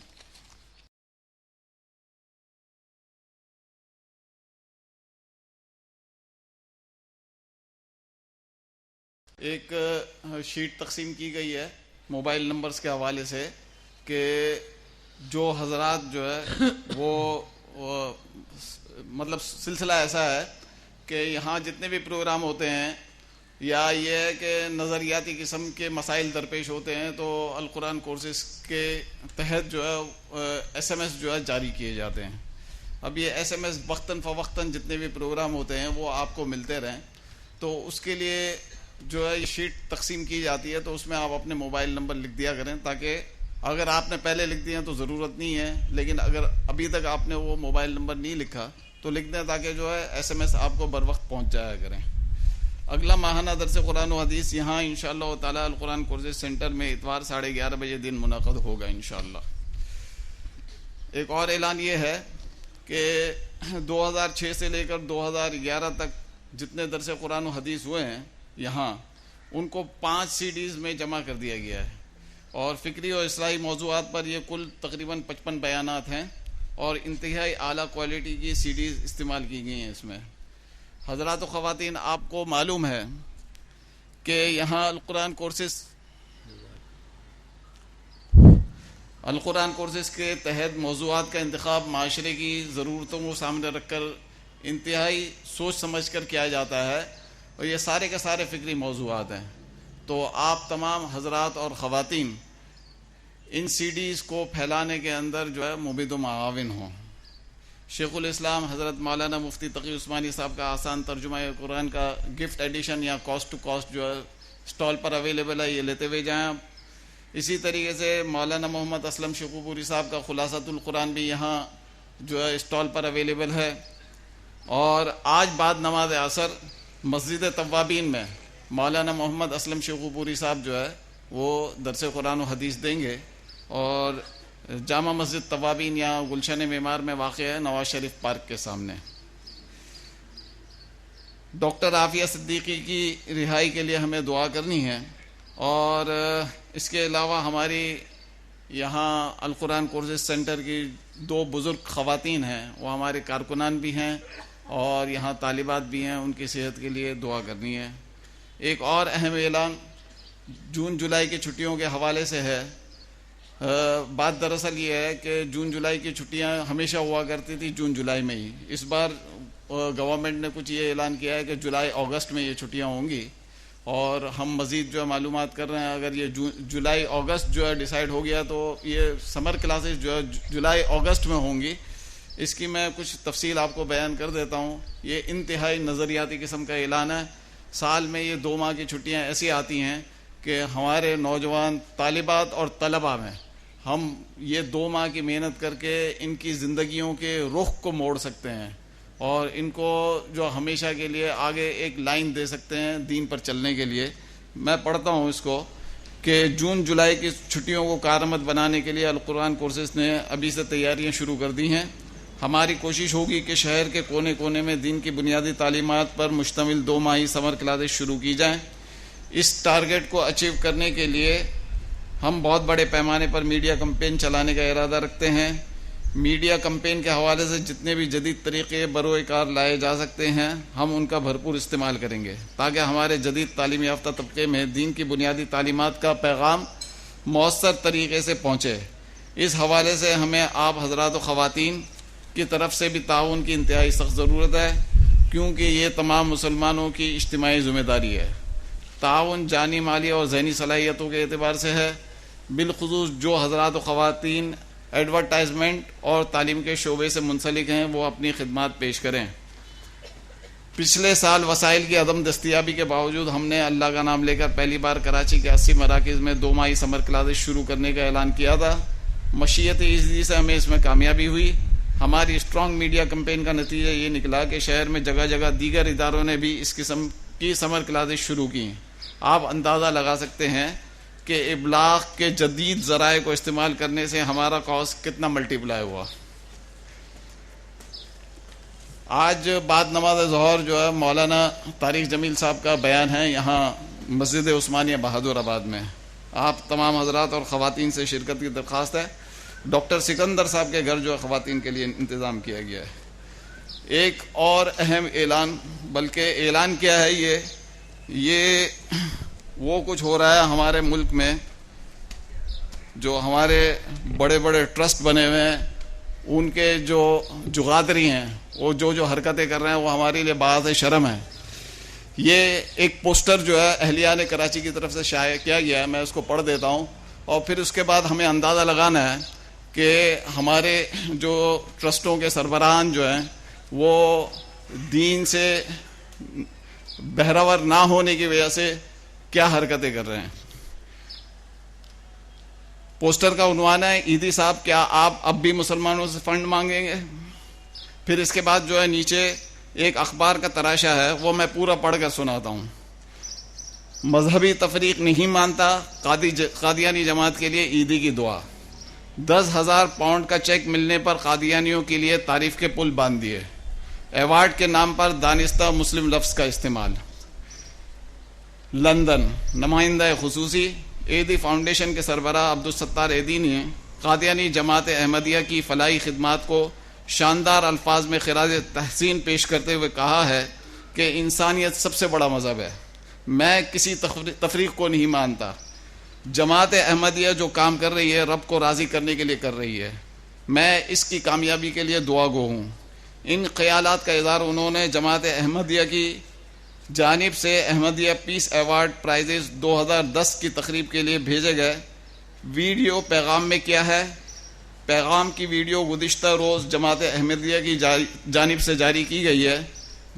ایک شیٹ تقسیم کی گئی ہے موبائل نمبرز کے حوالے سے کہ جو حضرات جو ہے وہ مطلب سلسلہ ایسا ہے کہ یہاں جتنے بھی پروگرام ہوتے ہیں یا یہ ہے کہ نظریاتی قسم کے مسائل درپیش ہوتے ہیں تو القرآن کورسز کے تحت جو ہے ایس ایم ایس جو ہے جاری کیے جاتے ہیں۔ اب یہ ایس ایم ایس وقتاً فوقتاً جتنے بھی پروگرام ہوتے ہیں وہ آپ کو ملتے رہیں، تو اس کے لیے جو ہے یہ شیٹ تقسیم کی جاتی ہے، تو اس میں آپ اپنے موبائل نمبر لکھ دیا کریں، تاکہ اگر آپ نے پہلے لکھ دیے ہیں تو ضرورت نہیں ہے، لیکن اگر ابھی تک آپ نے وہ موبائل نمبر نہیں لکھا تو لکھ دیں، تاکہ جو ہے ایس ایم ایس آپ کو بر وقت پہنچ جایا کریں۔ اگلا ماہانہ درس قرآن و حدیث یہاں انشاءاللہ تعالی القرآن کورسز سینٹر میں اتوار 11:30 بجے دن منعقد ہوگا انشاءاللہ۔ ایک اور اعلان یہ ہے کہ 2006 سے لے کر 2011 تک جتنے درس قرآن و حدیث ہوئے ہیں یہاں، ان کو 5 CDs میں جمع کر دیا گیا ہے، اور فکری اور اصلاحی موضوعات پر یہ کل تقریباً 55 بیانات ہیں، اور انتہائی اعلیٰ کوالٹی کی CDs استعمال کی گئی ہیں اس میں۔ حضرات و خواتین، آپ کو معلوم ہے کہ یہاں القرآن کورسز کے تحت موضوعات کا انتخاب معاشرے کی ضرورتوں کو سامنے رکھ کر انتہائی سوچ سمجھ کر کیا جاتا ہے، اور یہ سارے کے سارے فکری موضوعات ہیں۔ تو آپ تمام حضرات اور خواتین ان CDs کو پھیلانے کے اندر جو ہے مبید و معاون ہوں۔ شیخ الاسلام حضرت مولانا مفتی تقی عثمانی صاحب کا آسان ترجمہ قرآن کا گفٹ ایڈیشن یا کاسٹ ٹو کاسٹ جو ہے اسٹال پر اویلیبل ہے، یہ لیتے ہوئے جائیں آپ۔ اسی طریقے سے مولانا محمد اسلم شیخو پوری صاحب کا خلاصۃ القرآن بھی یہاں جو ہے اسٹال پر اویلیبل ہے۔ اور آج بعد نماز عصر مسجد توابین میں مولانا محمد اسلم شیخو پوری صاحب جو ہے وہ درس قرآن و حدیث دیں گے، اور جامع مسجد توابین یا گلشن معمار میں واقع ہے، نواز شریف پارک کے سامنے۔ ڈاکٹر عافیہ صدیقی کی رہائی کے لیے ہمیں دعا کرنی ہے، اور اس کے علاوہ ہماری یہاں القرآن کورسز سینٹر کی 2 بزرگ خواتین ہیں، وہ ہمارے کارکنان بھی ہیں اور یہاں طالبات بھی ہیں، ان کی صحت کے لیے دعا کرنی ہے۔ ایک اور اہم اعلان جون جولائی کی چھٹیوں کے حوالے سے ہے۔ بات دراصل یہ ہے کہ جون جولائی کی چھٹیاں ہمیشہ ہوا کرتی تھی جون جولائی میں ہی، اس بار گورنمنٹ نے کچھ یہ اعلان کیا ہے کہ جولائی اگست میں یہ چھٹیاں ہوں گی، اور ہم مزید جو ہے معلومات کر رہے ہیں. اگر یہ جولائی اگست جو ہے ڈیسائیڈ ہو گیا تو یہ سمر کلاسز جو ہے جولائی اگست میں ہوں گی. اس کی میں کچھ تفصیل آپ کو بیان کر دیتا ہوں. یہ انتہائی نظریاتی قسم کا اعلان ہے. سال میں یہ 2 ماہ کی چھٹیاں ایسی آتی ہیں کہ ہمارے نوجوان طالبات اور طلباء میں ہم یہ 2 ماہ کی محنت کر کے ان کی زندگیوں کے رخ کو موڑ سکتے ہیں اور ان کو جو ہمیشہ کے لیے آگے ایک لائن دے سکتے ہیں دین پر چلنے کے لیے. میں پڑھتا ہوں اس کو کہ جون جولائی کی چھٹیوں کو کارآمد بنانے کے لیے القرآن کورسز نے ابھی سے تیاریاں شروع کر دی ہیں. ہماری کوشش ہوگی کہ شہر کے کونے کونے میں دین کی بنیادی تعلیمات پر مشتمل 2 ماہی سمر کلاسز شروع کی جائیں. اس ٹارگٹ کو اچیو کرنے کے لیے ہم بہت بڑے پیمانے پر میڈیا کمپین چلانے کا ارادہ رکھتے ہیں. میڈیا کمپین کے حوالے سے جتنے بھی جدید طریقے بروئے کار لائے جا سکتے ہیں ہم ان کا بھرپور استعمال کریں گے تاکہ ہمارے جدید تعلیم یافتہ طبقے میں دین کی بنیادی تعلیمات کا پیغام مؤثر طریقے سے پہنچے. اس حوالے سے ہمیں آپ حضرات و خواتین کی طرف سے بھی تعاون کی انتہائی سخت ضرورت ہے کیونکہ یہ تمام مسلمانوں کی اجتماعی ذمہ داری ہے. تعاون جانی، مالی اور ذہنی صلاحیتوں کے اعتبار سے ہے. بالخصوص جو حضرات و خواتین ایڈورٹائزمنٹ اور تعلیم کے شعبے سے منسلک ہیں وہ اپنی خدمات پیش کریں. پچھلے سال وسائل کی عدم دستیابی کے باوجود ہم نے اللہ کا نام لے کر پہلی بار کراچی کے 80 مراکز میں 2 ماہی سمر کلاسز شروع کرنے کا اعلان کیا تھا. مشیت ایزی سے ہمیں اس میں کامیابی ہوئی. ہماری اسٹرانگ میڈیا کمپین کا نتیجہ یہ نکلا کہ شہر میں جگہ جگہ دیگر اداروں نے بھی اس قسم کی سمر کلاسز شروع کی. آپ اندازہ لگا سکتے ہیں کہ ابلاغ کے جدید ذرائع کو استعمال کرنے سے ہمارا کاسٹ کتنا ملٹی پلائی ہوا. آج بعد نماز ظہر جو ہے مولانا طارق جمیل صاحب کا بیان ہے یہاں مسجد عثمانیہ بہادر آباد میں. آپ تمام حضرات اور خواتین سے شرکت کی درخواست ہے. ڈاکٹر سکندر صاحب کے گھر جو ہے خواتین کے لیے انتظام کیا گیا ہے. ایک اور اہم اعلان، بلکہ اعلان کیا ہے یہ وہ کچھ ہو رہا ہے ہمارے ملک میں. جو ہمارے بڑے بڑے ٹرسٹ بنے ہوئے ہیں ان کے جو جغادری ہیں وہ جو حرکتیں کر رہے ہیں وہ ہمارے لیے باعث شرم ہے. یہ ایک پوسٹر جو ہے اہلیہ نے کراچی کی طرف سے شائع کیا گیا ہے. میں اس کو پڑھ دیتا ہوں اور پھر اس کے بعد ہمیں اندازہ لگانا ہے کہ ہمارے جو ٹرسٹوں کے سربراہان جو ہیں وہ دین سے بہرور نہ ہونے کی وجہ سے کیا حرکتیں کر رہے ہیں. پوسٹر کا عنوان ہے عیدی صاحب کیا آپ اب بھی مسلمانوں سے فنڈ مانگیں گے. پھر اس کے بعد جو ہے نیچے ایک اخبار کا تراشا ہے وہ میں پورا پڑھ کر سناتا ہوں. مذہبی تفریق نہیں مانتا، قادیانی جماعت کے لیے عیدی کی دعا. 10,000 پاؤنڈ کا چیک ملنے پر قادیانیوں کے لیے تعریف کے پل باندھ دیے. ایوارڈ کے نام پر دانستہ مسلم لفظ کا استعمال. لندن نمائندہ خصوصی ایدی فاؤنڈیشن کے سربراہ عبدالستار ایدی نے قادیانی جماعت احمدیہ کی فلاحی خدمات کو شاندار الفاظ میں خراج تحسین پیش کرتے ہوئے کہا ہے کہ انسانیت سب سے بڑا مذہب ہے. میں کسی تفریق کو نہیں مانتا. جماعت احمدیہ جو کام کر رہی ہے رب کو راضی کرنے کے لیے کر رہی ہے. میں اس کی کامیابی کے لیے دعا گو ہوں. ان خیالات کا اظہار انہوں نے جماعت احمدیہ کی جانب سے احمدیہ پیس ایوارڈ پرائزز 2010 کی تقریب کے لیے بھیجے گئے ویڈیو پیغام میں کیا ہے. پیغام کی ویڈیو گزشتہ روز جماعت احمدیہ کی جانب سے جاری کی گئی ہے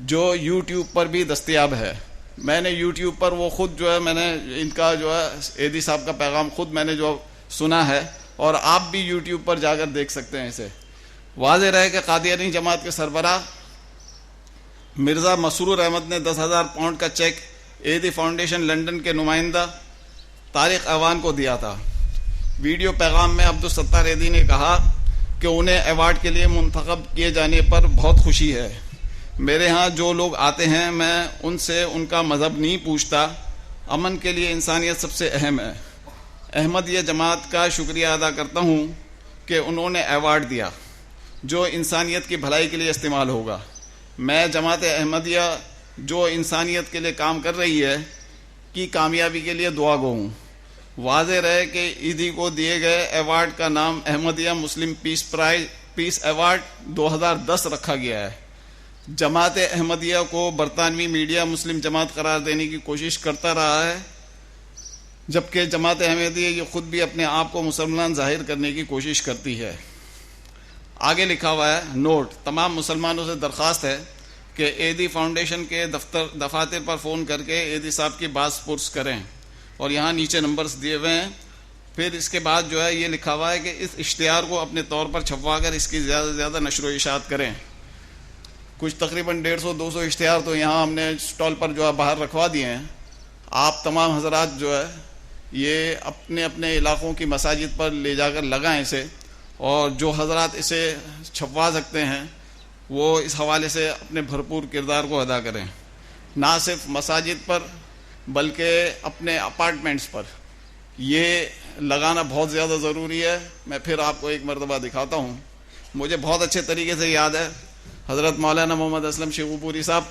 جو یوٹیوب پر بھی دستیاب ہے. میں نے یوٹیوب پر وہ خود جو ہے میں نے ان کا جو ہے ایدی صاحب کا پیغام خود میں نے جو سنا ہے اور آپ بھی یوٹیوب پر جا کر دیکھ سکتے ہیں اسے. واضح رہے کہ قادیانی جماعت کے سربراہ مرزا مسرور احمد نے 10,000 پاؤنڈ کا چیک ایدی فاؤنڈیشن لندن کے نمائندہ طارق اعوان کو دیا تھا. ویڈیو پیغام میں عبدالستار ایدی نے کہا کہ انہیں ایوارڈ کے لیے منتخب کیے جانے پر بہت خوشی ہے. میرے ہاں جو لوگ آتے ہیں میں ان سے ان کا مذہب نہیں پوچھتا. امن کے لیے انسانیت سب سے اہم ہے. احمدیہ جماعت کا شکریہ ادا کرتا ہوں کہ انہوں نے ایوارڈ دیا جو انسانیت کی بھلائی کے لیے استعمال ہوگا. میں جماعت احمدیہ جو انسانیت کے لیے کام کر رہی ہے کی کامیابی کے لیے دعا گو ہوں. واضح رہے کہ عیدی کو دیے گئے ایوارڈ کا نام احمدیہ مسلم پیس ایوارڈ 2010 رکھا گیا ہے. جماعت احمدیہ کو برطانوی میڈیا مسلم جماعت قرار دینے کی کوشش کرتا رہا ہے، جبکہ جماعت احمدیہ یہ خود بھی اپنے آپ کو مسلمان ظاہر کرنے کی کوشش کرتی ہے۔ آگے لکھا ہوا ہے نوٹ: تمام مسلمانوں سے درخواست ہے کہ ایدی فاؤنڈیشن کے دفاتر پر فون کر کے ایدی صاحب کی باز پرس کریں، اور یہاں نیچے نمبرز دیے ہوئے ہیں۔ پھر اس کے بعد جو ہے یہ لکھا ہوا ہے کہ اس اشتہار کو اپنے طور پر چھپوا کر اس کی زیادہ سے زیادہ نشر و اشاعت کریں۔ کچھ تقریباً 150-200 اشتہار تو یہاں ہم نے اسٹال پر جو ہے باہر رکھوا دیے ہیں۔ آپ تمام حضرات جو ہے یہ اپنے اپنے علاقوں کی مساجد پر لے جا کر لگائیں اسے، اور جو حضرات اسے چھپوا سکتے ہیں وہ اس حوالے سے اپنے بھرپور کردار کو ادا کریں، نہ صرف مساجد پر بلکہ اپنے اپارٹمنٹس پر یہ لگانا بہت زیادہ ضروری ہے۔ میں پھر آپ کو ایک مرتبہ دکھاتا ہوں۔ مجھے بہت اچھے طریقے سے یاد ہے، حضرت مولانا محمد اسلم شیخو پوری صاحب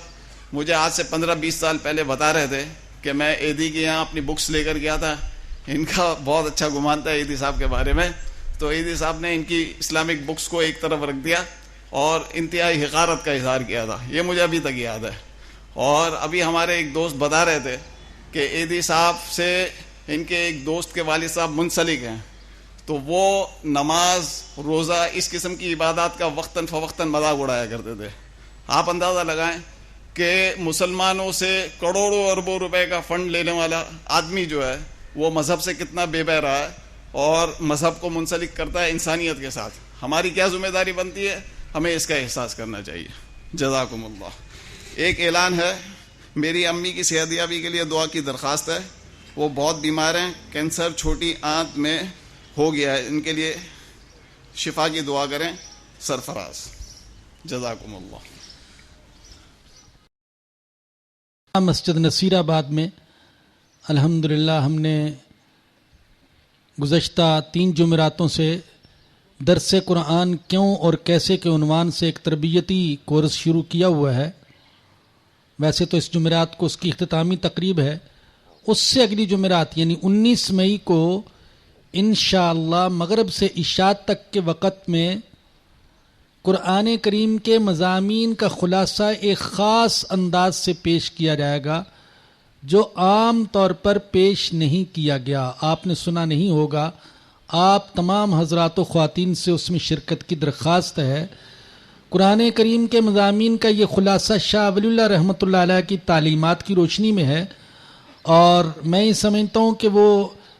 مجھے آج سے 15-20 سال پہلے بتا رہے تھے کہ میں ایدی کے یہاں اپنی بکس لے کر گیا تھا۔ ان کا بہت اچھا گمان تھا ایدی صاحب کے بارے میں، تو ایدی صاحب نے ان کی اسلامک بکس کو ایک طرف رکھ دیا اور انتہائی حقارت کا اظہار کیا تھا۔ یہ مجھے ابھی تک یاد ہے۔ اور ابھی ہمارے ایک دوست بتا رہے تھے کہ ایدی صاحب سے ان کے ایک دوست کے والد صاحب منسلک ہیں، تو وہ نماز روزہ اس قسم کی عبادات کا وقتاً فوقتاً مذاق اڑایا کرتے تھے۔ آپ اندازہ لگائیں کہ مسلمانوں سے کروڑوں اربوں روپے کا فنڈ لینے والا آدمی جو ہے وہ مذہب سے کتنا بے بہ رہا ہے اور مذہب کو منسلک کرتا ہے انسانیت کے ساتھ۔ ہماری کیا ذمہ داری بنتی ہے؟ ہمیں اس کا احساس کرنا چاہیے۔ جزاکم اللہ۔ ایک اعلان ہے، میری امی کی صحت یابی کے لیے دعا کی درخواست ہے۔ وہ بہت بیمار ہیں، کینسر چھوٹی آنت میں ہو گیا ہے، ان کے لیے شفا کی دعا کریں۔ سرفراز۔ جزاکم اللہ۔ مسجد نصیر آباد میں الحمدللہ ہم نے گزشتہ 3 جمعراتوں سے درس قرآن کیوں اور کیسے کے عنوان سے ایک تربیتی کورس شروع کیا ہوا ہے۔ ویسے تو اس جمعرات کو اس کی اختتامی تقریب ہے، اس سے اگلی جمعرات یعنی 19 مئی کو انشاءاللہ مغرب سے عشاء تک کے وقت میں قرآن کریم کے مضامین کا خلاصہ ایک خاص انداز سے پیش کیا جائے گا جو عام طور پر پیش نہیں کیا گیا۔ آپ نے سنا نہیں ہوگا۔ آپ تمام حضرات و خواتین سے اس میں شرکت کی درخواست ہے۔ قرآن کریم کے مضامین کا یہ خلاصہ شاہ ولی اللہ رحمۃ اللہ علیہ کی تعلیمات کی روشنی میں ہے، اور میں یہ سمجھتا ہوں کہ وہ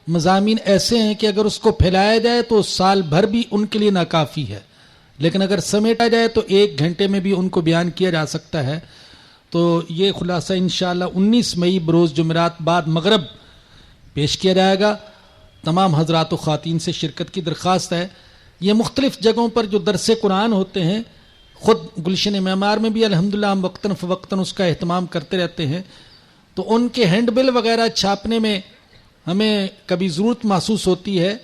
مضامین ایسے ہیں کہ اگر اس کو پھیلایا جائے تو سال بھر بھی ان کے لیے ناکافی ہے، لیکن اگر سمیٹا جائے تو 1 گھنٹے میں بھی ان کو بیان کیا جا سکتا ہے۔ تو یہ خلاصہ انشاءاللہ 19 مئی بروز جمعرات بعد مغرب پیش کیا جائے گا۔ تمام حضرات و خواتین سے شرکت کی درخواست ہے۔ یہ مختلف جگہوں پر جو درس قرآن ہوتے ہیں، خود گلشن معمار میں بھی الحمدللہ ہم وقتاً فوقتاً اس کا اہتمام کرتے رہتے ہیں، تو ان کے ہینڈ بل وغیرہ چھاپنے میں ہمیں کبھی ضرورت محسوس ہوتی ہے،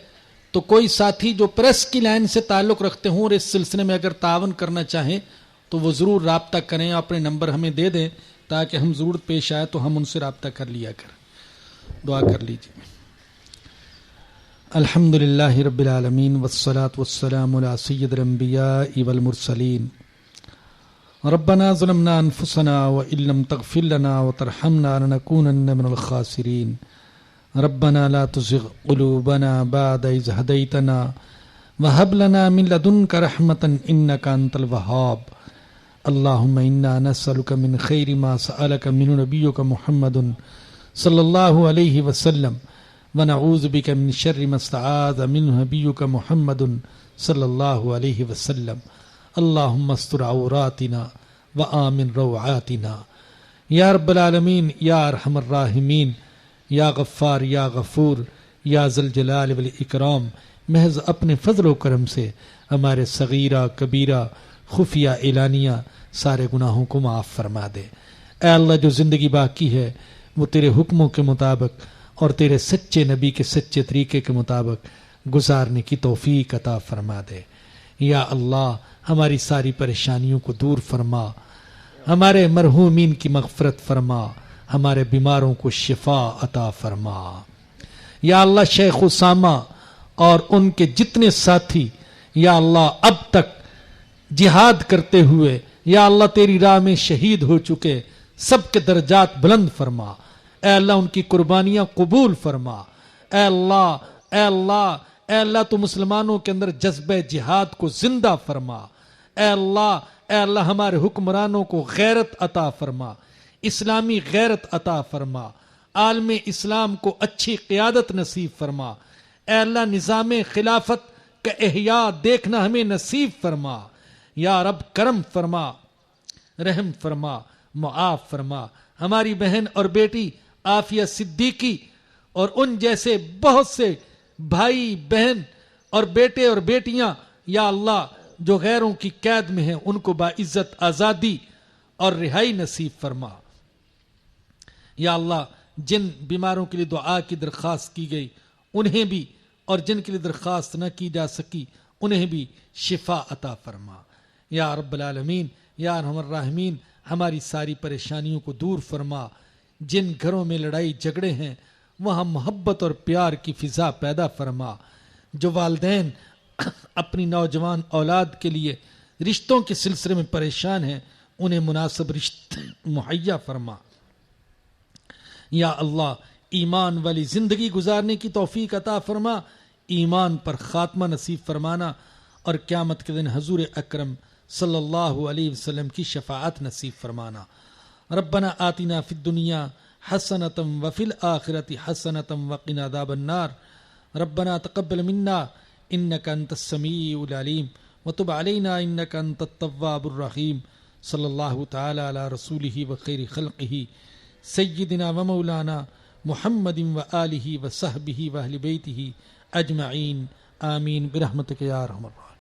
تو کوئی ساتھی جو پریس کی لائن سے تعلق رکھتے ہوں اور اس سلسلے میں اگر تعاون کرنا چاہیں تو وہ ضرور رابطہ کریں، اپنے نمبر ہمیں دے دیں تاکہ ہم ضرورت پیش آئے تو ہم ان سے رابطہ کر لیا کریں۔ دعا کر لیجیے۔ الحمدللہ رب العالمین والصلاة والسلام علی سید الانبیاء والمرسلین۔ ربنا ظلمنا انفسنا وان لم تغفر لنا وترحمنا لنكونن من الخاسرین۔ ربنا لا تزغ قلوبنا بعد اذ هديتنا وهب لنا من لدنك رحمة انك انت الوهاب۔ اللهم انا نسألك من خير ما سألك من نبيك محمد صلى الله عليه وسلم ونعوذ بك من شر ما استعاذ منه نبيك محمد صلى الله عليه وسلم۔ اللهم استر عوراتنا وآمن روعاتنا۔ یا رب العالمین، یا ارحم الراحمین، یا غفار یا غفور یا ذی الجلال والاکرام، محض اپنے فضل و کرم سے ہمارے صغیرہ کبیرہ خفیہ اعلانیہ سارے گناہوں کو معاف فرما دے۔ اے اللہ، جو زندگی باقی ہے وہ تیرے حکموں کے مطابق اور تیرے سچے نبی کے سچے طریقے کے مطابق گزارنے کی توفیق عطا فرما دے۔ یا اللہ، ہماری ساری پریشانیوں کو دور فرما، ہمارے مرحومین کی مغفرت فرما، ہمارے بیماروں کو شفا عطا فرما۔ یا اللہ، شیخ اسامہ اور ان کے جتنے ساتھی یا اللہ اب تک جہاد کرتے ہوئے یا اللہ تیری راہ میں شہید ہو چکے سب کے درجات بلند فرما، اے اللہ ان کی قربانیاں قبول فرما، اے اللہ اے اللہ اے اللہ تو مسلمانوں کے اندر جذبہ جہاد کو زندہ فرما، اے اللہ ہمارے حکمرانوں کو غیرت عطا فرما، اسلامی غیرت عطا فرما، عالم اسلام کو اچھی قیادت نصیب فرما، اے اللہ نظام خلافت کا احیاء دیکھنا ہمیں نصیب فرما، یا رب کرم فرما، رحم فرما، معاف فرما۔ ہماری بہن اور بیٹی عافیہ صدیقی اور ان جیسے بہت سے بھائی بہن اور بیٹے اور بیٹیاں یا اللہ جو غیروں کی قید میں ہیں ان کو باعزت آزادی اور رہائی نصیب فرما۔ یا اللہ جن بیماروں کے لیے دعا کی درخواست کی گئی انہیں بھی، اور جن کے لیے درخواست نہ کی جا سکی انہیں بھی شفا عطا فرما۔ یا رب العالمین یا ارحم الراحمین ہماری ساری پریشانیوں کو دور فرما۔ جن گھروں میں لڑائی جھگڑے ہیں وہاں محبت اور پیار کی فضا پیدا فرما۔ جو والدین اپنی نوجوان اولاد کے لیے رشتوں کے سلسلے میں پریشان ہیں انہیں مناسب رشتے مہیا فرما۔ یا اللہ ایمان والی زندگی گزارنے کی توفیق عطا فرما، ایمان پر خاتمہ نصیب فرمانا، اور قیامت کے دن حضور اکرم صلی اللہ علیہ وسلم کی شفاعت نصیب فرمانا۔ ربنا آتنا فی الدنیا حسنۃ وفی الآخرۃ حسنۃ وقنا عذاب النار۔ ربنا تقبل منا انک انت السمیع العلیم وتب علینا انک انت التواب الرحیم۔ صلی اللہ تعالی علی رسولہ وخیر خلقہ سیدنا و مولانا محمد و آلہ و صحبہ و اہل بیتہ اجمعین، آمین برحمتک یا ارحم الراحمین۔